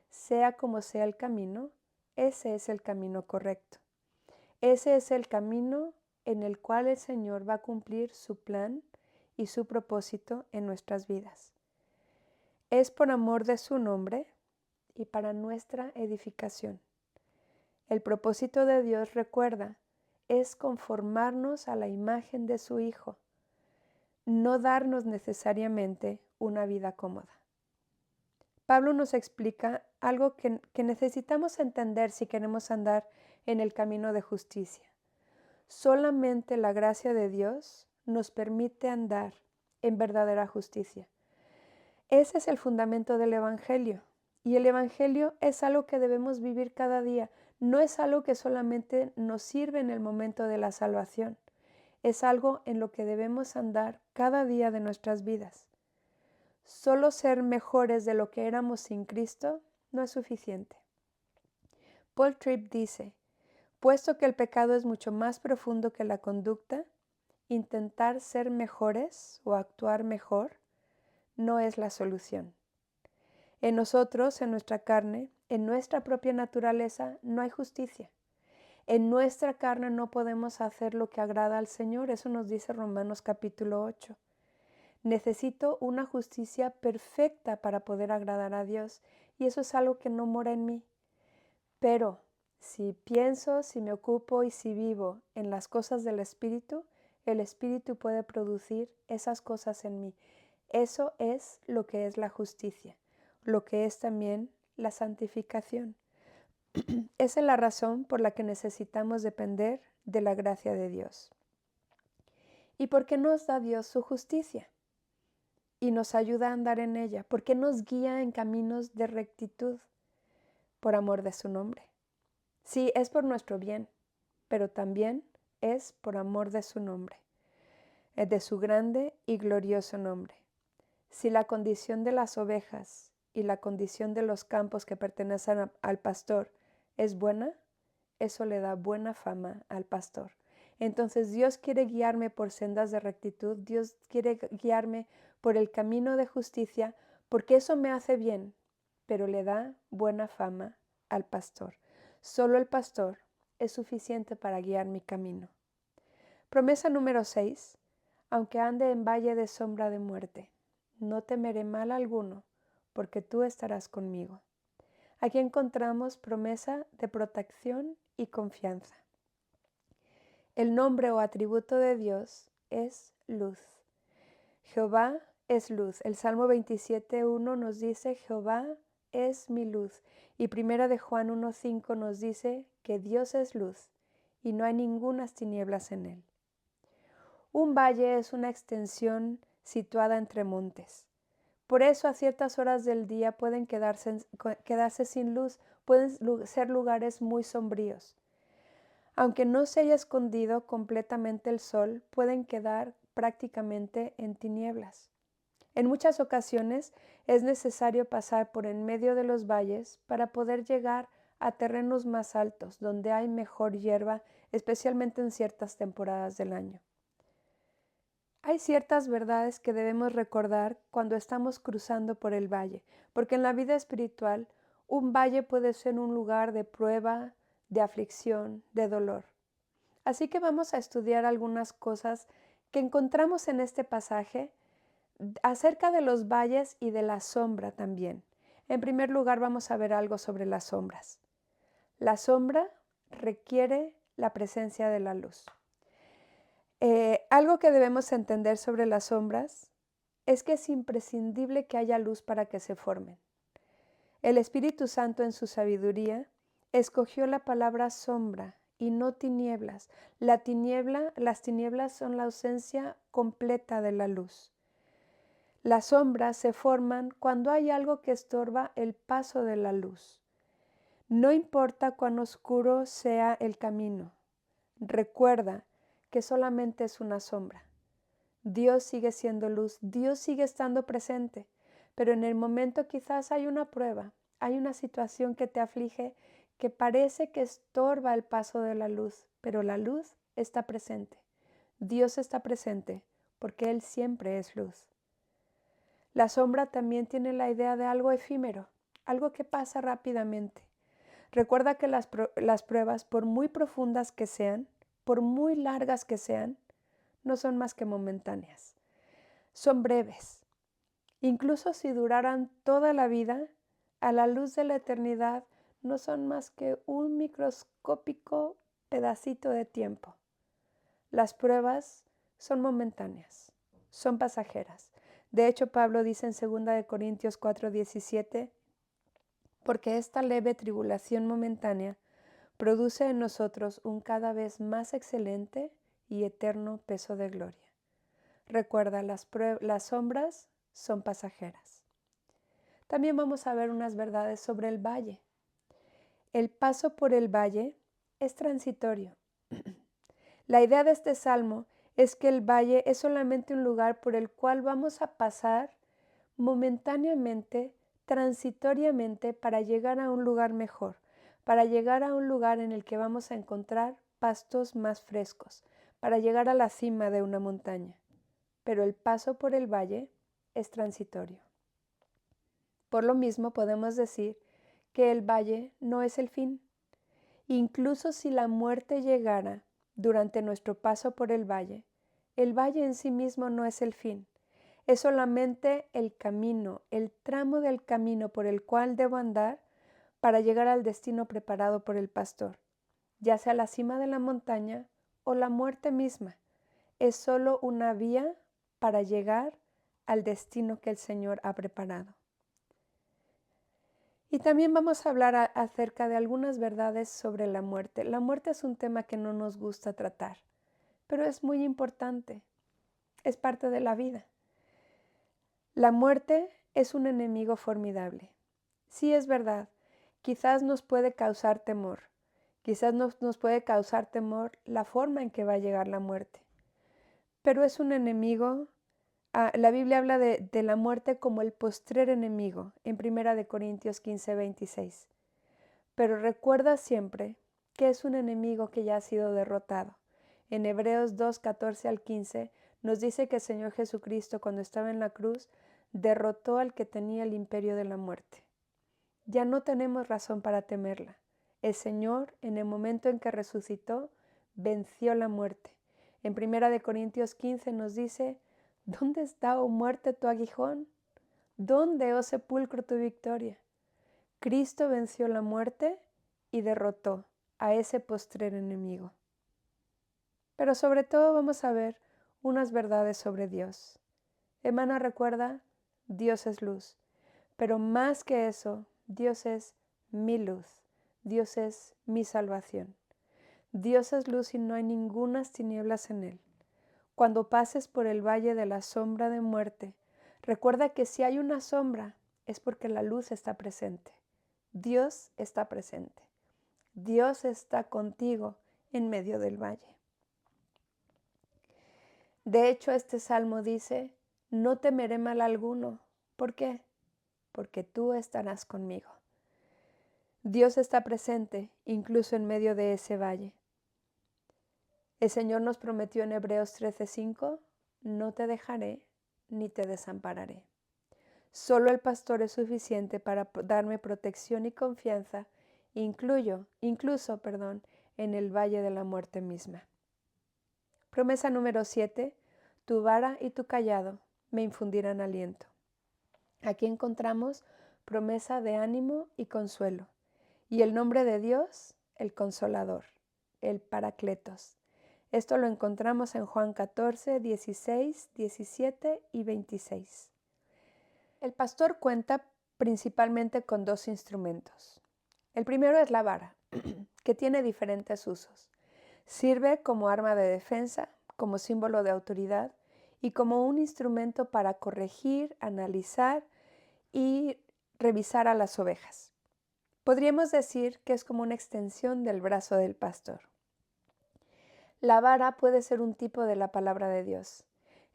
sea como sea el camino, ese es el camino correcto. Ese es el camino en el cual el Señor va a cumplir su plan y su propósito en nuestras vidas. Es por amor de su nombre y para nuestra edificación. El propósito de Dios, recuerda, es conformarnos a la imagen de su Hijo, no darnos necesariamente una vida cómoda. Pablo nos explica algo que necesitamos entender si queremos andar en el camino de justicia. Solamente la gracia de Dios nos permite andar en verdadera justicia. Ese es el fundamento del Evangelio. Y el Evangelio es algo que debemos vivir cada día. No es algo que solamente nos sirve en el momento de la salvación. Es algo en lo que debemos andar cada día de nuestras vidas. Solo ser mejores de lo que éramos sin Cristo no es suficiente. Paul Tripp dice, puesto que el pecado es mucho más profundo que la conducta, intentar ser mejores o actuar mejor no es la solución. En nosotros, en nuestra carne, en nuestra propia naturaleza, no hay justicia. En nuestra carne no podemos hacer lo que agrada al Señor. Eso nos dice Romanos capítulo 8. Necesito una justicia perfecta para poder agradar a Dios, y eso es algo que no mora en mí. Pero si pienso, si me ocupo y si vivo en las cosas del Espíritu, el Espíritu puede producir esas cosas en mí. Eso es lo que es la justicia, lo que es también la santificación. Esa es la razón por la que necesitamos depender de la gracia de Dios. ¿Y por qué nos da Dios su justicia? Y nos ayuda a andar en ella. ¿Por qué nos guía en caminos de rectitud? Por amor de su nombre. Sí, es por nuestro bien, pero también es por amor de su nombre, de su grande y glorioso nombre. Si la condición de las ovejas y la condición de los campos que pertenecen al pastor es buena, eso le da buena fama al pastor. Entonces Dios quiere guiarme por sendas de rectitud, Dios quiere guiarme por el camino de justicia, porque eso me hace bien, pero le da buena fama al pastor. Solo el pastor es suficiente para guiar mi camino. Promesa número 6. Aunque ande en valle de sombra de muerte, no temeré mal alguno, porque tú estarás conmigo. Aquí encontramos promesa de protección y confianza. El nombre o atributo de Dios es luz. Jehová es luz. El Salmo 27:1 nos dice, Jehová es mi luz. Y primera de Juan 1:5 nos dice que Dios es luz y no hay ningunas tinieblas en él. Un valle es una extensión situada entre montes. Por eso a ciertas horas del día pueden quedarse sin luz, pueden ser lugares muy sombríos. Aunque no se haya escondido completamente el sol, pueden quedar prácticamente en tinieblas. En muchas ocasiones es necesario pasar por en medio de los valles para poder llegar a terrenos más altos, donde hay mejor hierba, especialmente en ciertas temporadas del año. Hay ciertas verdades que debemos recordar cuando estamos cruzando por el valle, porque en la vida espiritual un valle puede ser un lugar de prueba, de aflicción, de dolor. Así que vamos a estudiar algunas cosas que encontramos en este pasaje acerca de los valles y de la sombra también. En primer lugar, vamos a ver algo sobre las sombras. La sombra requiere la presencia de la luz. Algo que debemos entender sobre las sombras es que es imprescindible que haya luz para que se formen. El Espíritu Santo en su sabiduría escogió la palabra sombra y no tinieblas. Las tinieblas son la ausencia completa de la luz. Las sombras se forman cuando hay algo que estorba el paso de la luz. No importa cuán oscuro sea el camino. Recuerda que solamente es una sombra. Dios sigue siendo luz, Dios sigue estando presente, pero en el momento quizás hay una prueba, hay una situación que te aflige, que parece que estorba el paso de la luz, pero la luz está presente. Dios está presente porque Él siempre es luz. La sombra también tiene la idea de algo efímero, algo que pasa rápidamente. Recuerda que las pruebas, por muy profundas que sean, por muy largas que sean, no son más que momentáneas. Son breves. Incluso si duraran toda la vida, a la luz de la eternidad no son más que un microscópico pedacito de tiempo. Las pruebas son momentáneas, son pasajeras. De hecho, Pablo dice en 2 Corintios 4:17, porque esta leve tribulación momentánea produce en nosotros un cada vez más excelente y eterno peso de gloria. Recuerda, las sombras son pasajeras. también vamos a ver unas verdades sobre el valle. El paso por el valle es transitorio. La idea de este salmo es que el valle es solamente un lugar por el cual vamos a pasar momentáneamente, transitoriamente, para llegar a un lugar mejor, para llegar a un lugar en el que vamos a encontrar pastos más frescos, para llegar a la cima de una montaña. Pero el paso por el valle es transitorio. Por lo mismo podemos decir que el valle no es el fin. Incluso si la muerte llegara durante nuestro paso por el valle en sí mismo no es el fin. Es solamente el camino, el tramo del camino por el cual debo andar para llegar al destino preparado por el pastor, ya sea la cima de la montaña o la muerte misma. Es solo una vía para llegar al destino que el Señor ha preparado. Y también vamos a hablar acerca de algunas verdades sobre la muerte. La muerte es un tema que no nos gusta tratar, pero es muy importante. Es parte de la vida. La muerte es un enemigo formidable. Sí, es verdad, quizás nos puede causar temor. Quizás nos puede causar temor la forma en que va a llegar la muerte. Pero es un enemigo. La Biblia habla de la muerte como el postrer enemigo en 1 Corintios 15:26. Pero recuerda siempre que es un enemigo que ya ha sido derrotado. En Hebreos 2:14 al 15 nos dice que el Señor Jesucristo, cuando estaba en la cruz, derrotó al que tenía el imperio de la muerte. Ya no tenemos razón para temerla. El Señor, en el momento en que resucitó, venció la muerte. En 1 Corintios 15 nos dice: ¿dónde está, oh muerte, tu aguijón? ¿Dónde, oh sepulcro, tu victoria? Cristo venció la muerte y derrotó a ese postrer enemigo. Pero sobre todo vamos a ver unas verdades sobre Dios. Hermana, recuerda, Dios es luz. Pero más que eso, Dios es mi luz. Dios es mi salvación. Dios es luz y no hay ningunas tinieblas en él. Cuando pases por el valle de la sombra de muerte, recuerda que si hay una sombra es porque la luz está presente. Dios está presente. Dios está contigo en medio del valle. De hecho, este salmo dice: no temeré mal alguno. ¿Por qué? Porque tú estarás conmigo. Dios está presente incluso en medio de ese valle. El Señor nos prometió en Hebreos 13:5: no te dejaré ni te desampararé. Solo el pastor es suficiente para darme protección y confianza, incluso en el valle de la muerte misma. Promesa número 7: tu vara y tu cayado me infundirán aliento. Aquí encontramos promesa de ánimo y consuelo, y el nombre de Dios, el Consolador, el Paracletos. Esto lo encontramos en Juan 14, 16, 17 y 26. El pastor cuenta principalmente con dos instrumentos. El primero es la vara, que tiene diferentes usos. Sirve como arma de defensa, como símbolo de autoridad y como un instrumento para corregir, analizar y revisar a las ovejas. Podríamos decir que es como una extensión del brazo del pastor. La vara puede ser un tipo de la palabra de Dios.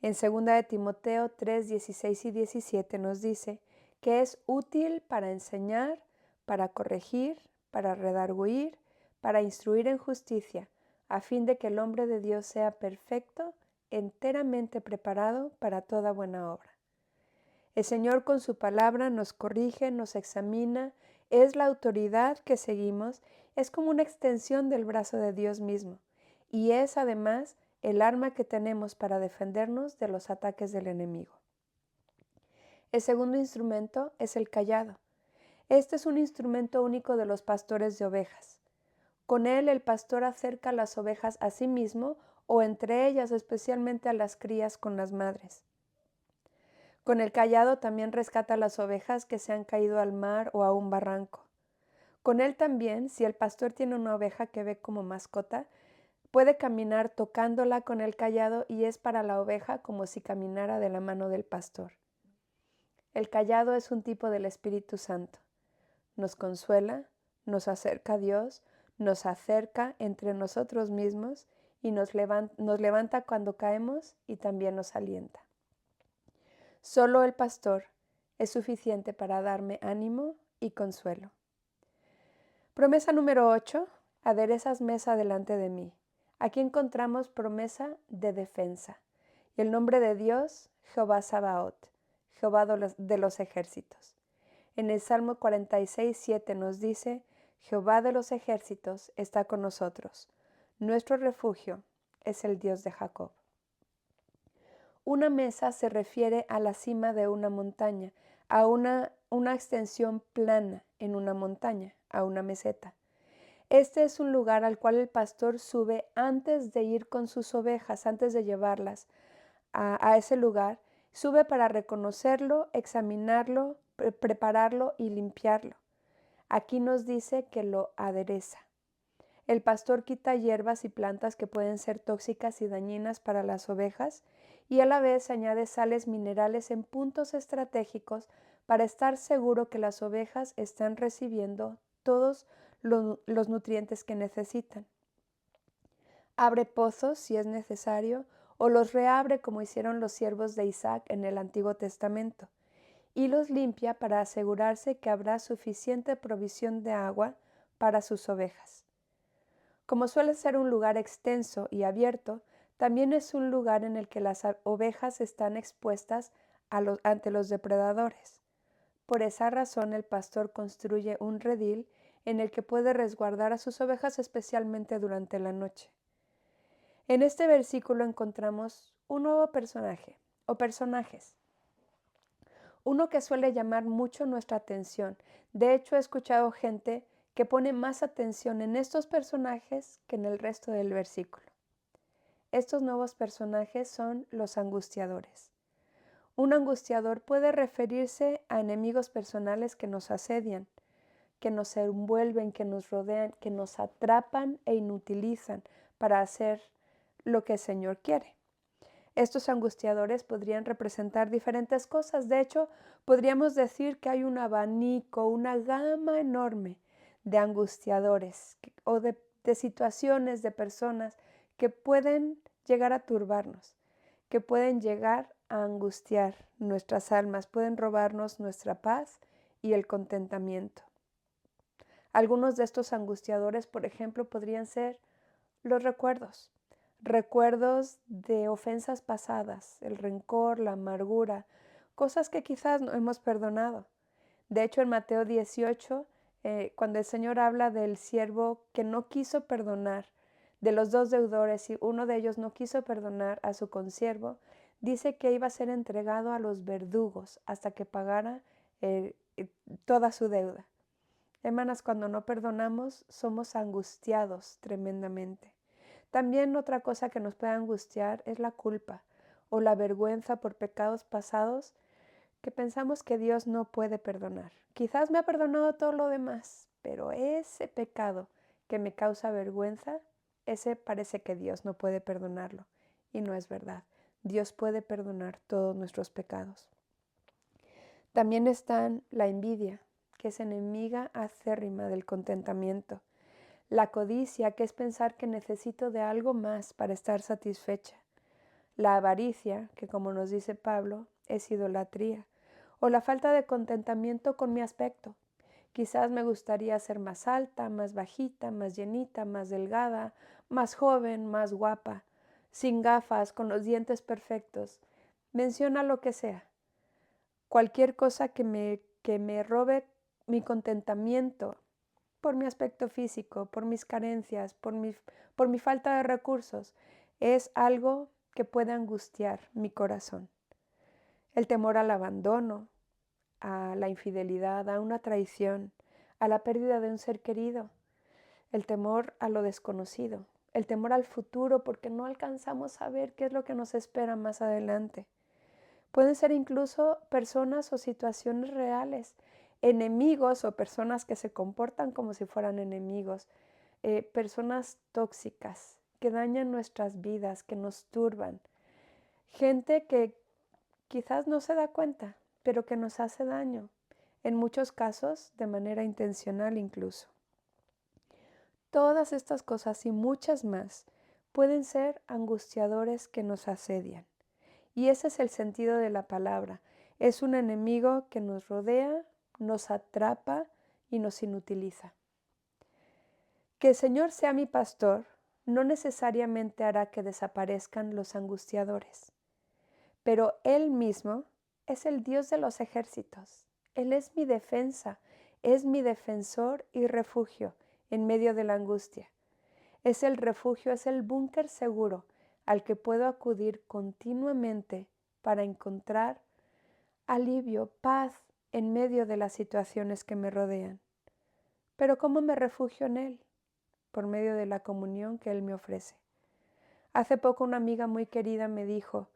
En 2 de Timoteo 3, 16 y 17 nos dice que es útil para enseñar, para corregir, para redarguir, para instruir en justicia, a fin de que el hombre de Dios sea perfecto, enteramente preparado para toda buena obra. El Señor con su palabra nos corrige, nos examina, es la autoridad que seguimos, es como una extensión del brazo de Dios mismo, y es además el arma que tenemos para defendernos de los ataques del enemigo. El segundo instrumento es el cayado. Este es un instrumento único de los pastores de ovejas. Con él el pastor acerca las ovejas a sí mismo o entre ellas, especialmente a las crías con las madres. Con el cayado también rescata las ovejas que se han caído al mar o a un barranco. Con él también, si el pastor tiene una oveja que ve como mascota, puede caminar tocándola con el cayado y es para la oveja como si caminara de la mano del pastor. El callado es un tipo del Espíritu Santo. Nos consuela, nos acerca a Dios, nos acerca entre nosotros mismos y nos levanta cuando caemos y también nos alienta. Solo el pastor es suficiente para darme ánimo y consuelo. Promesa número 8. Aderezas mesa delante de mí. Aquí encontramos promesa de defensa. Y el nombre de Dios, Jehová Sabaoth, Jehová de los ejércitos. En el Salmo 46:7 nos dice, Jehová de los ejércitos está con nosotros. Nuestro refugio es el Dios de Jacob. Una mesa se refiere a la cima de una montaña, a una extensión plana en una montaña, a una meseta. Este es un lugar al cual el pastor sube antes de ir con sus ovejas, antes de llevarlas a ese lugar. Sube para reconocerlo, examinarlo, prepararlo y limpiarlo. Aquí nos dice que lo adereza. El pastor quita hierbas y plantas que pueden ser tóxicas y dañinas para las ovejas y a la vez añade sales minerales en puntos estratégicos para estar seguro que las ovejas están recibiendo todos los nutrientes que necesitan. Abre pozos si es necesario o los reabre como hicieron los siervos de Isaac en el Antiguo Testamento y los limpia para asegurarse que habrá suficiente provisión de agua para sus ovejas. Como suele ser un lugar extenso y abierto, también es un lugar en el que las ovejas están expuestas ante los depredadores. Por esa razón el pastor construye un redil en el que puede resguardar a sus ovejas especialmente durante la noche. En este versículo encontramos un nuevo personaje o personajes. Uno que suele llamar mucho nuestra atención. De hecho, he escuchado gente que pone más atención en estos personajes que en el resto del versículo. Estos nuevos personajes son los angustiadores. Un angustiador puede referirse a enemigos personales que nos asedian, que nos envuelven, que nos rodean, que nos atrapan e inutilizan para hacer lo que el Señor quiere. Estos angustiadores podrían representar diferentes cosas. De hecho, podríamos decir que hay un abanico, una gama enorme de angustiadores o de situaciones, de personas que pueden llegar a turbarnos, que pueden llegar a angustiar nuestras almas, pueden robarnos nuestra paz y el contentamiento. Algunos de estos angustiadores, por ejemplo, podrían ser los recuerdos. Recuerdos de ofensas pasadas, el rencor, la amargura, cosas que quizás no hemos perdonado. De hecho, en Mateo 18, cuando el Señor habla del siervo que no quiso perdonar, de los dos deudores, y uno de ellos no quiso perdonar a su consiervo, dice que iba a ser entregado a los verdugos hasta que pagara toda su deuda. Hermanas, cuando no perdonamos, somos angustiados tremendamente. También otra cosa que nos puede angustiar es la culpa o la vergüenza por pecados pasados que pensamos que Dios no puede perdonar. Quizás me ha perdonado todo lo demás, pero ese pecado que me causa vergüenza, ese parece que Dios no puede perdonarlo. Y no es verdad. Dios puede perdonar todos nuestros pecados. También está la envidia, que es enemiga acérrima del contentamiento. La codicia, que es pensar que necesito de algo más para estar satisfecha. La avaricia, que como nos dice Pablo, es idolatría. O la falta de contentamiento con mi aspecto. Quizás me gustaría ser más alta, más bajita, más llenita, más delgada, más joven, más guapa, sin gafas, con los dientes perfectos. Menciona lo que sea. Cualquier cosa que me robe mi contentamiento por mi aspecto físico, por mis carencias, por mi falta de recursos, es algo que puede angustiar mi corazón. El temor al abandono, a la infidelidad, a una traición, a la pérdida de un ser querido, el temor a lo desconocido, el temor al futuro porque no alcanzamos a ver qué es lo que nos espera más adelante. Pueden ser incluso personas o situaciones reales, enemigos o personas que se comportan como si fueran enemigos, personas tóxicas que dañan nuestras vidas, que nos turban, gente que quizás no se da cuenta, pero que nos hace daño, en muchos casos de manera intencional incluso. Todas estas cosas y muchas más pueden ser angustiadores que nos asedian. Y ese es el sentido de la palabra. Es un enemigo que nos rodea, nos atrapa y nos inutiliza. Que el Señor sea mi pastor no necesariamente hará que desaparezcan los angustiadores, pero Él mismo es el Dios de los ejércitos. Él es mi defensa, es mi defensor y refugio en medio de la angustia. Es el refugio, es el búnker seguro al que puedo acudir continuamente para encontrar alivio, paz en medio de las situaciones que me rodean. Pero ¿cómo me refugio en Él? Por medio de la comunión que Él me ofrece. Hace poco una amiga muy querida me dijo,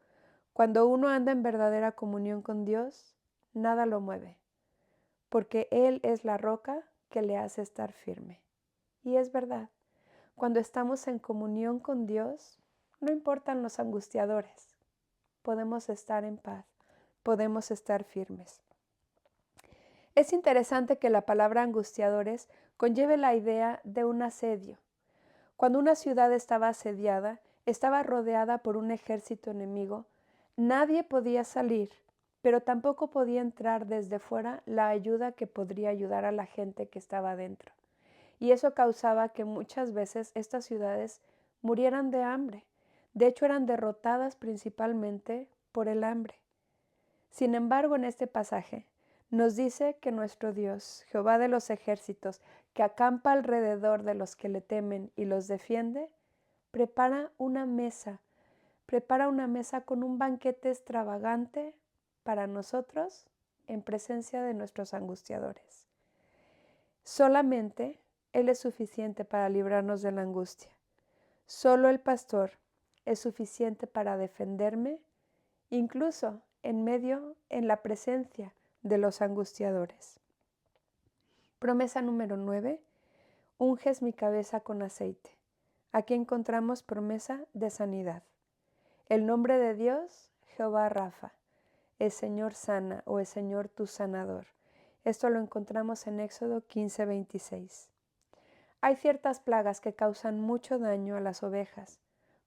cuando uno anda en verdadera comunión con Dios, nada lo mueve, porque Él es la roca que le hace estar firme. Y es verdad, cuando estamos en comunión con Dios, no importan los angustiadores, podemos estar en paz, podemos estar firmes. Es interesante que la palabra angustiadores conlleve la idea de un asedio. Cuando una ciudad estaba asediada, estaba rodeada por un ejército enemigo, nadie podía salir, pero tampoco podía entrar desde fuera la ayuda que podría ayudar a la gente que estaba dentro. Y eso causaba que muchas veces estas ciudades murieran de hambre. De hecho, eran derrotadas principalmente por el hambre. Sin embargo, en este pasaje nos dice que nuestro Dios, Jehová de los ejércitos, que acampa alrededor de los que le temen y los defiende, prepara una mesa con un banquete extravagante para nosotros en presencia de nuestros angustiadores. Solamente Él es suficiente para librarnos de la angustia. Solo el pastor es suficiente para defenderme, incluso en la presencia de los angustiadores. Promesa número 9. Unges mi cabeza con aceite. Aquí encontramos promesa de sanidad. El nombre de Dios, Jehová Rafa, el Señor sana o el Señor tu sanador. Esto lo encontramos en Éxodo 15:26. Hay ciertas plagas que causan mucho daño a las ovejas,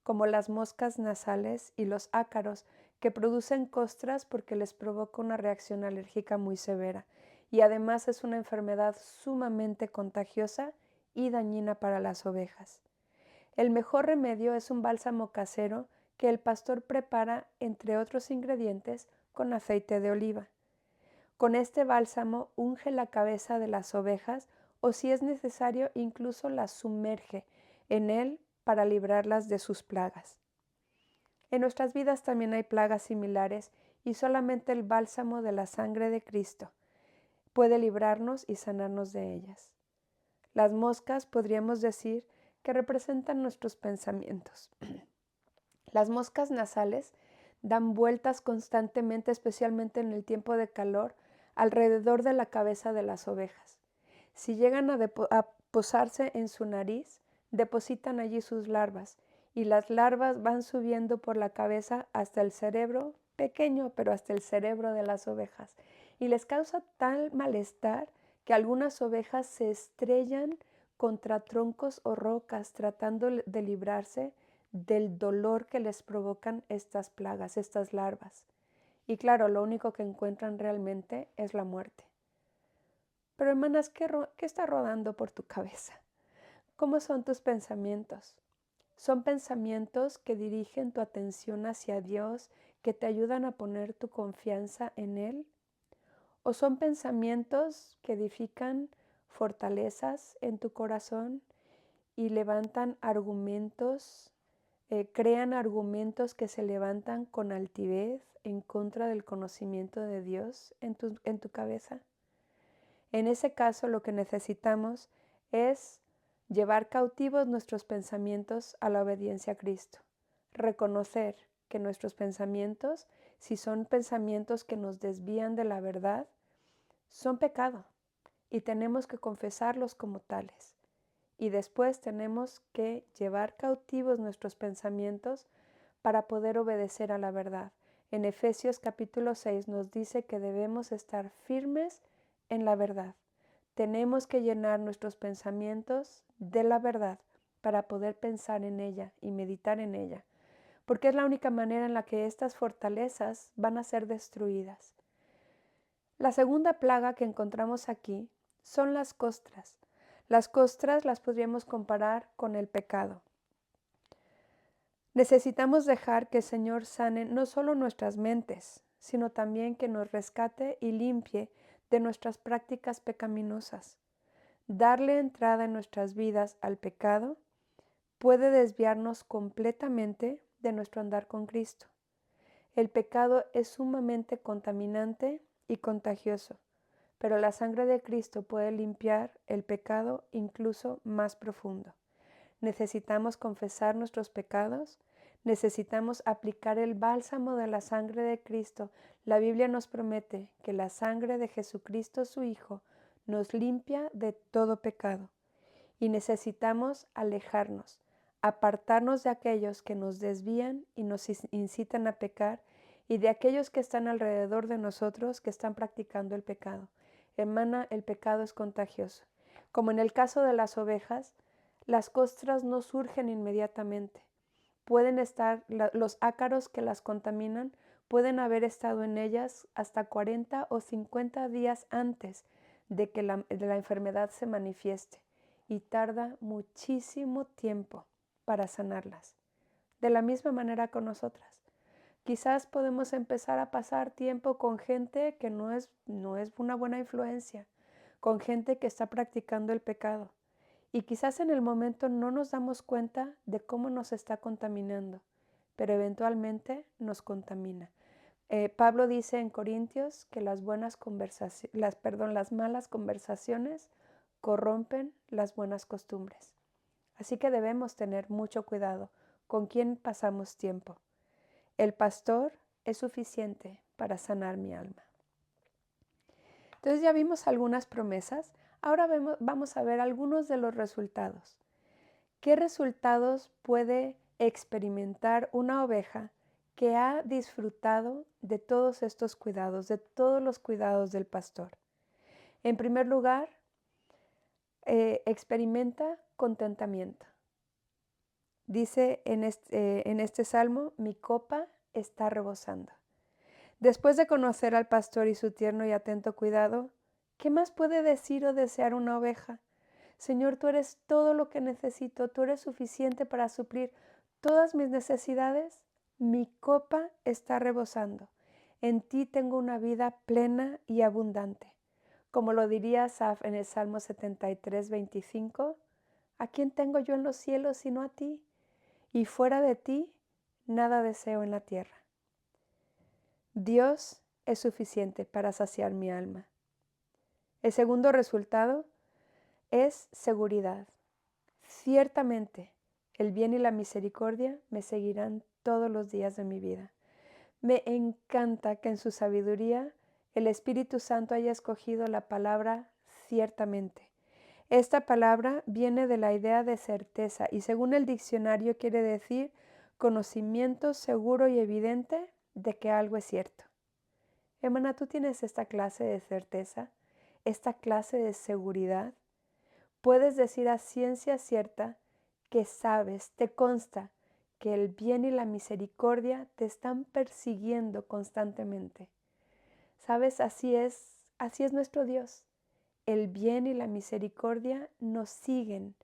como las moscas nasales y los ácaros, que producen costras porque les provoca una reacción alérgica muy severa, y además es una enfermedad sumamente contagiosa y dañina para las ovejas. El mejor remedio es un bálsamo casero que el pastor prepara, entre otros ingredientes, con aceite de oliva. Con este bálsamo unge la cabeza de las ovejas o, si es necesario, incluso las sumerge en él para librarlas de sus plagas. En nuestras vidas también hay plagas similares y solamente el bálsamo de la sangre de Cristo puede librarnos y sanarnos de ellas. Las moscas podríamos decir que representan nuestros pensamientos. Las moscas nasales dan vueltas constantemente, especialmente en el tiempo de calor, alrededor de la cabeza de las ovejas. Si llegan a posarse en su nariz, depositan allí sus larvas, y las larvas van subiendo por la cabeza hasta el cerebro, pequeño, pero hasta el cerebro de las ovejas, y les causa tal malestar que algunas ovejas se estrellan contra troncos o rocas tratando de librarse del dolor que les provocan estas plagas, estas larvas. Y claro, lo único que encuentran realmente es la muerte. Pero hermanas, ¿qué está rodando por tu cabeza? ¿Cómo son tus pensamientos? ¿Son pensamientos que dirigen tu atención hacia Dios, que te ayudan a poner tu confianza en Él? ¿O son pensamientos que edifican fortalezas en tu corazón y levantan argumentos, crean argumentos que se levantan con altivez en contra del conocimiento de Dios en tu cabeza? En ese caso, lo que necesitamos es llevar cautivos nuestros pensamientos a la obediencia a Cristo. Reconocer que nuestros pensamientos, si son pensamientos que nos desvían de la verdad, son pecado y tenemos que confesarlos como tales. Y después tenemos que llevar cautivos nuestros pensamientos para poder obedecer a la verdad. En Efesios capítulo 6 nos dice que debemos estar firmes en la verdad. Tenemos que llenar nuestros pensamientos de la verdad para poder pensar en ella y meditar en ella, porque es la única manera en la que estas fortalezas van a ser destruidas. La segunda plaga que encontramos aquí son las costras. Las costras las podríamos comparar con el pecado. Necesitamos dejar que el Señor sane no solo nuestras mentes, sino también que nos rescate y limpie de nuestras prácticas pecaminosas. Darle entrada en nuestras vidas al pecado puede desviarnos completamente de nuestro andar con Cristo. El pecado es sumamente contaminante y contagioso, pero la sangre de Cristo puede limpiar el pecado incluso más profundo. Necesitamos confesar nuestros pecados, necesitamos aplicar el bálsamo de la sangre de Cristo. La Biblia nos promete que la sangre de Jesucristo, su Hijo, nos limpia de todo pecado. Y necesitamos alejarnos, apartarnos de aquellos que nos desvían y nos incitan a pecar y de aquellos que están alrededor de nosotros que están practicando el pecado. Hermana, el pecado es contagioso. Como en el caso de las ovejas, las costras no surgen inmediatamente. Pueden estar, los ácaros que las contaminan pueden haber estado en ellas hasta 40 o 50 días antes de que la enfermedad se manifieste y tarda muchísimo tiempo para sanarlas. De la misma manera con nosotras. Quizás podemos empezar a pasar tiempo con gente que no es una buena influencia, con gente que está practicando el pecado. Y quizás en el momento no nos damos cuenta de cómo nos está contaminando, pero eventualmente nos contamina. Pablo dice en Corintios que las malas conversaciones corrompen las buenas costumbres. Así que debemos tener mucho cuidado con quién pasamos tiempo. El pastor es suficiente para sanar mi alma. Entonces ya vimos algunas promesas. Ahora vamos a ver algunos de los resultados. ¿Qué resultados puede experimentar una oveja que ha disfrutado de todos estos cuidados, de todos los cuidados del pastor? En primer lugar, experimenta contentamiento. Dice en este salmo, mi copa está rebosando. Después de conocer al pastor y su tierno y atento cuidado, ¿qué más puede decir o desear una oveja? Señor, tú eres todo lo que necesito, tú eres suficiente para suplir todas mis necesidades. Mi copa está rebosando. En ti tengo una vida plena y abundante. Como lo diría Asaf en el Salmo 73, 25, ¿a quién tengo yo en los cielos sino a ti? Y fuera de ti, nada deseo en la tierra. Dios es suficiente para saciar mi alma. El segundo resultado es seguridad. Ciertamente, el bien y la misericordia me seguirán todos los días de mi vida. Me encanta que en su sabiduría el Espíritu Santo haya escogido la palabra ciertamente. Esta palabra viene de la idea de certeza y según el diccionario quiere decir conocimiento seguro y evidente de que algo es cierto. Hermana, ¿tú tienes esta clase de certeza? ¿Esta clase de seguridad? Puedes decir a ciencia cierta que sabes, te consta que el bien y la misericordia te están persiguiendo constantemente. ¿Sabes? Así es nuestro Dios. El bien y la misericordia nos siguen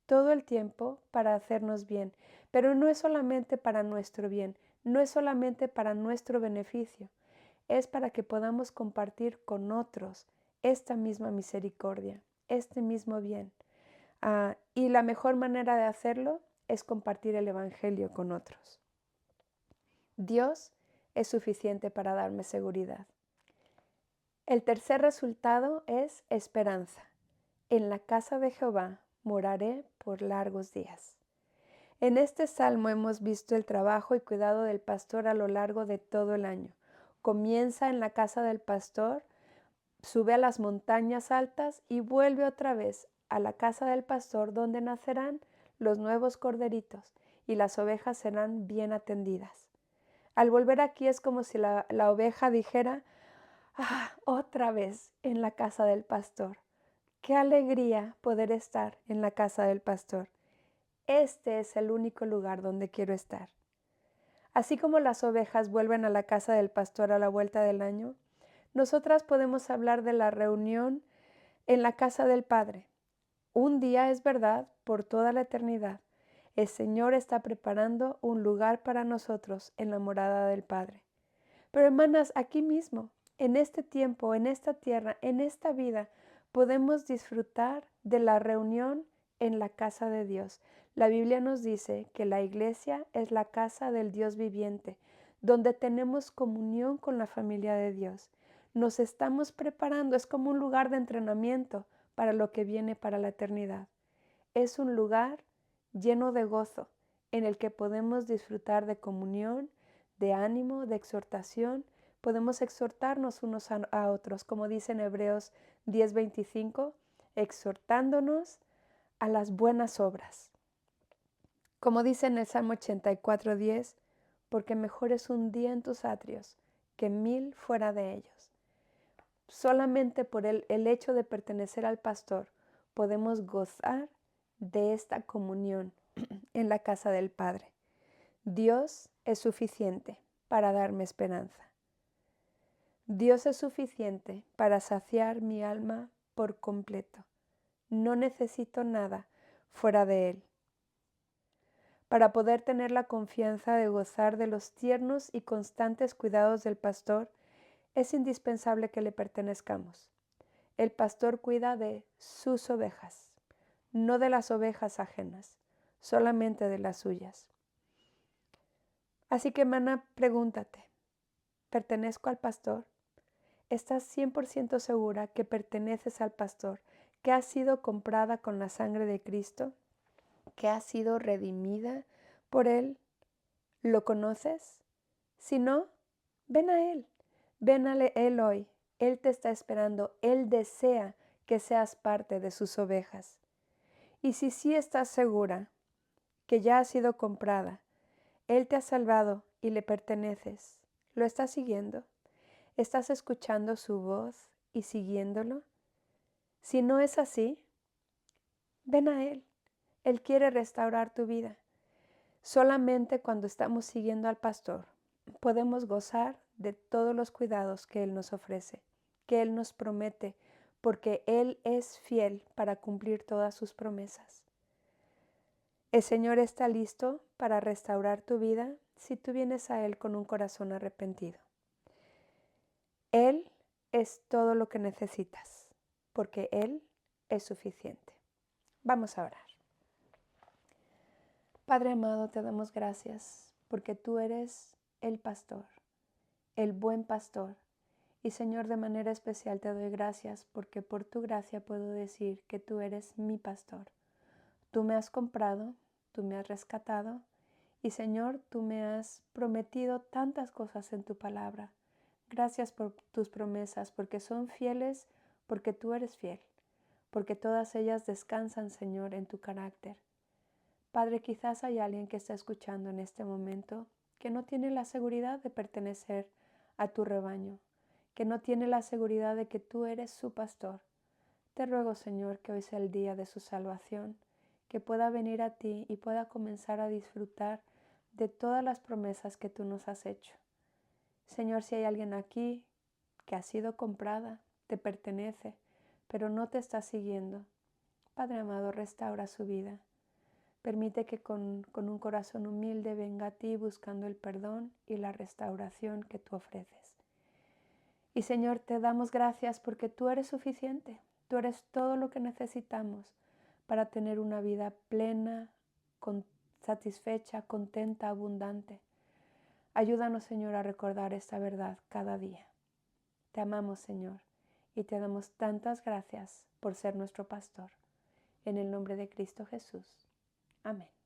todo el tiempo para hacernos bien, pero no es solamente para nuestro bien, no es solamente para nuestro beneficio, es para que podamos compartir con otros esta misma misericordia, este mismo bien. Y la mejor manera de hacerlo es compartir el Evangelio con otros. Dios es suficiente para darme seguridad. El tercer resultado es esperanza. En la casa de Jehová moraré por largos días. En este salmo hemos visto el trabajo y cuidado del pastor a lo largo de todo el año. Comienza en la casa del pastor, sube a las montañas altas y vuelve otra vez a la casa del pastor donde nacerán los nuevos corderitos y las ovejas serán bien atendidas. Al volver aquí es como si la oveja dijera, otra vez en la casa del pastor. Qué alegría poder estar en la casa del pastor. Este es el único lugar donde quiero estar. Así como las ovejas vuelven a la casa del pastor a la vuelta del año, nosotras podemos hablar de la reunión en la casa del Padre. Un día es verdad por toda la eternidad. El Señor está preparando un lugar para nosotros en la morada del Padre. Pero hermanas, aquí mismo, en este tiempo, en esta tierra, en esta vida, podemos disfrutar de la reunión en la casa de Dios. La Biblia nos dice que la iglesia es la casa del Dios viviente, donde tenemos comunión con la familia de Dios. Nos estamos preparando, es como un lugar de entrenamiento para lo que viene para la eternidad. Es un lugar lleno de gozo, en el que podemos disfrutar de comunión, de ánimo, de exhortación. Podemos exhortarnos unos a otros, como dice en Hebreos 10:25, exhortándonos a las buenas obras. Como dice en el Salmo 84:10, porque mejor es un día en tus atrios que 1000 fuera de ellos. Solamente por el hecho de pertenecer al pastor podemos gozar de esta comunión en la casa del Padre. Dios es suficiente para darme esperanza. Dios es suficiente para saciar mi alma por completo. No necesito nada fuera de Él. Para poder tener la confianza de gozar de los tiernos y constantes cuidados del pastor, es indispensable que le pertenezcamos. El pastor cuida de sus ovejas, no de las ovejas ajenas, solamente de las suyas. Así que, hermana, pregúntate, ¿pertenezco al pastor? ¿Estás 100% segura que perteneces al pastor, que has sido comprada con la sangre de Cristo, que has sido redimida por Él? ¿Lo conoces? Si no, ven a Él. Ven a Él hoy. Él te está esperando. Él desea que seas parte de sus ovejas. Y si sí estás segura que ya has sido comprada, Él te ha salvado y le perteneces, ¿lo estás siguiendo? ¿Estás escuchando su voz y siguiéndolo? Si no es así, ven a Él. Él quiere restaurar tu vida. Solamente cuando estamos siguiendo al pastor podemos gozar de todos los cuidados que Él nos ofrece, que Él nos promete, porque Él es fiel para cumplir todas sus promesas. El Señor está listo para restaurar tu vida si tú vienes a Él con un corazón arrepentido. Él es todo lo que necesitas, porque Él es suficiente. Vamos a orar. Padre amado, te damos gracias porque tú eres el pastor, el buen pastor. Y Señor, de manera especial te doy gracias porque por tu gracia puedo decir que tú eres mi pastor. Tú me has comprado, tú me has rescatado y Señor, tú me has prometido tantas cosas en tu palabra. Gracias por tus promesas porque son fieles, porque tú eres fiel, porque todas ellas descansan, Señor, en tu carácter. Padre, quizás hay alguien que está escuchando en este momento que no tiene la seguridad de pertenecer a tu rebaño, que no tiene la seguridad de que tú eres su pastor. Te ruego, Señor, que hoy sea el día de su salvación, que pueda venir a ti y pueda comenzar a disfrutar de todas las promesas que tú nos has hecho. Señor, si hay alguien aquí que ha sido comprada, te pertenece, pero no te está siguiendo, Padre amado, restaura su vida. Permite que con un corazón humilde venga a ti buscando el perdón y la restauración que tú ofreces. Y Señor, te damos gracias porque tú eres suficiente. Tú eres todo lo que necesitamos para tener una vida plena, satisfecha, contenta, abundante. Ayúdanos, Señor, a recordar esta verdad cada día. Te amamos, Señor, y te damos tantas gracias por ser nuestro pastor. En el nombre de Cristo Jesús. Amén.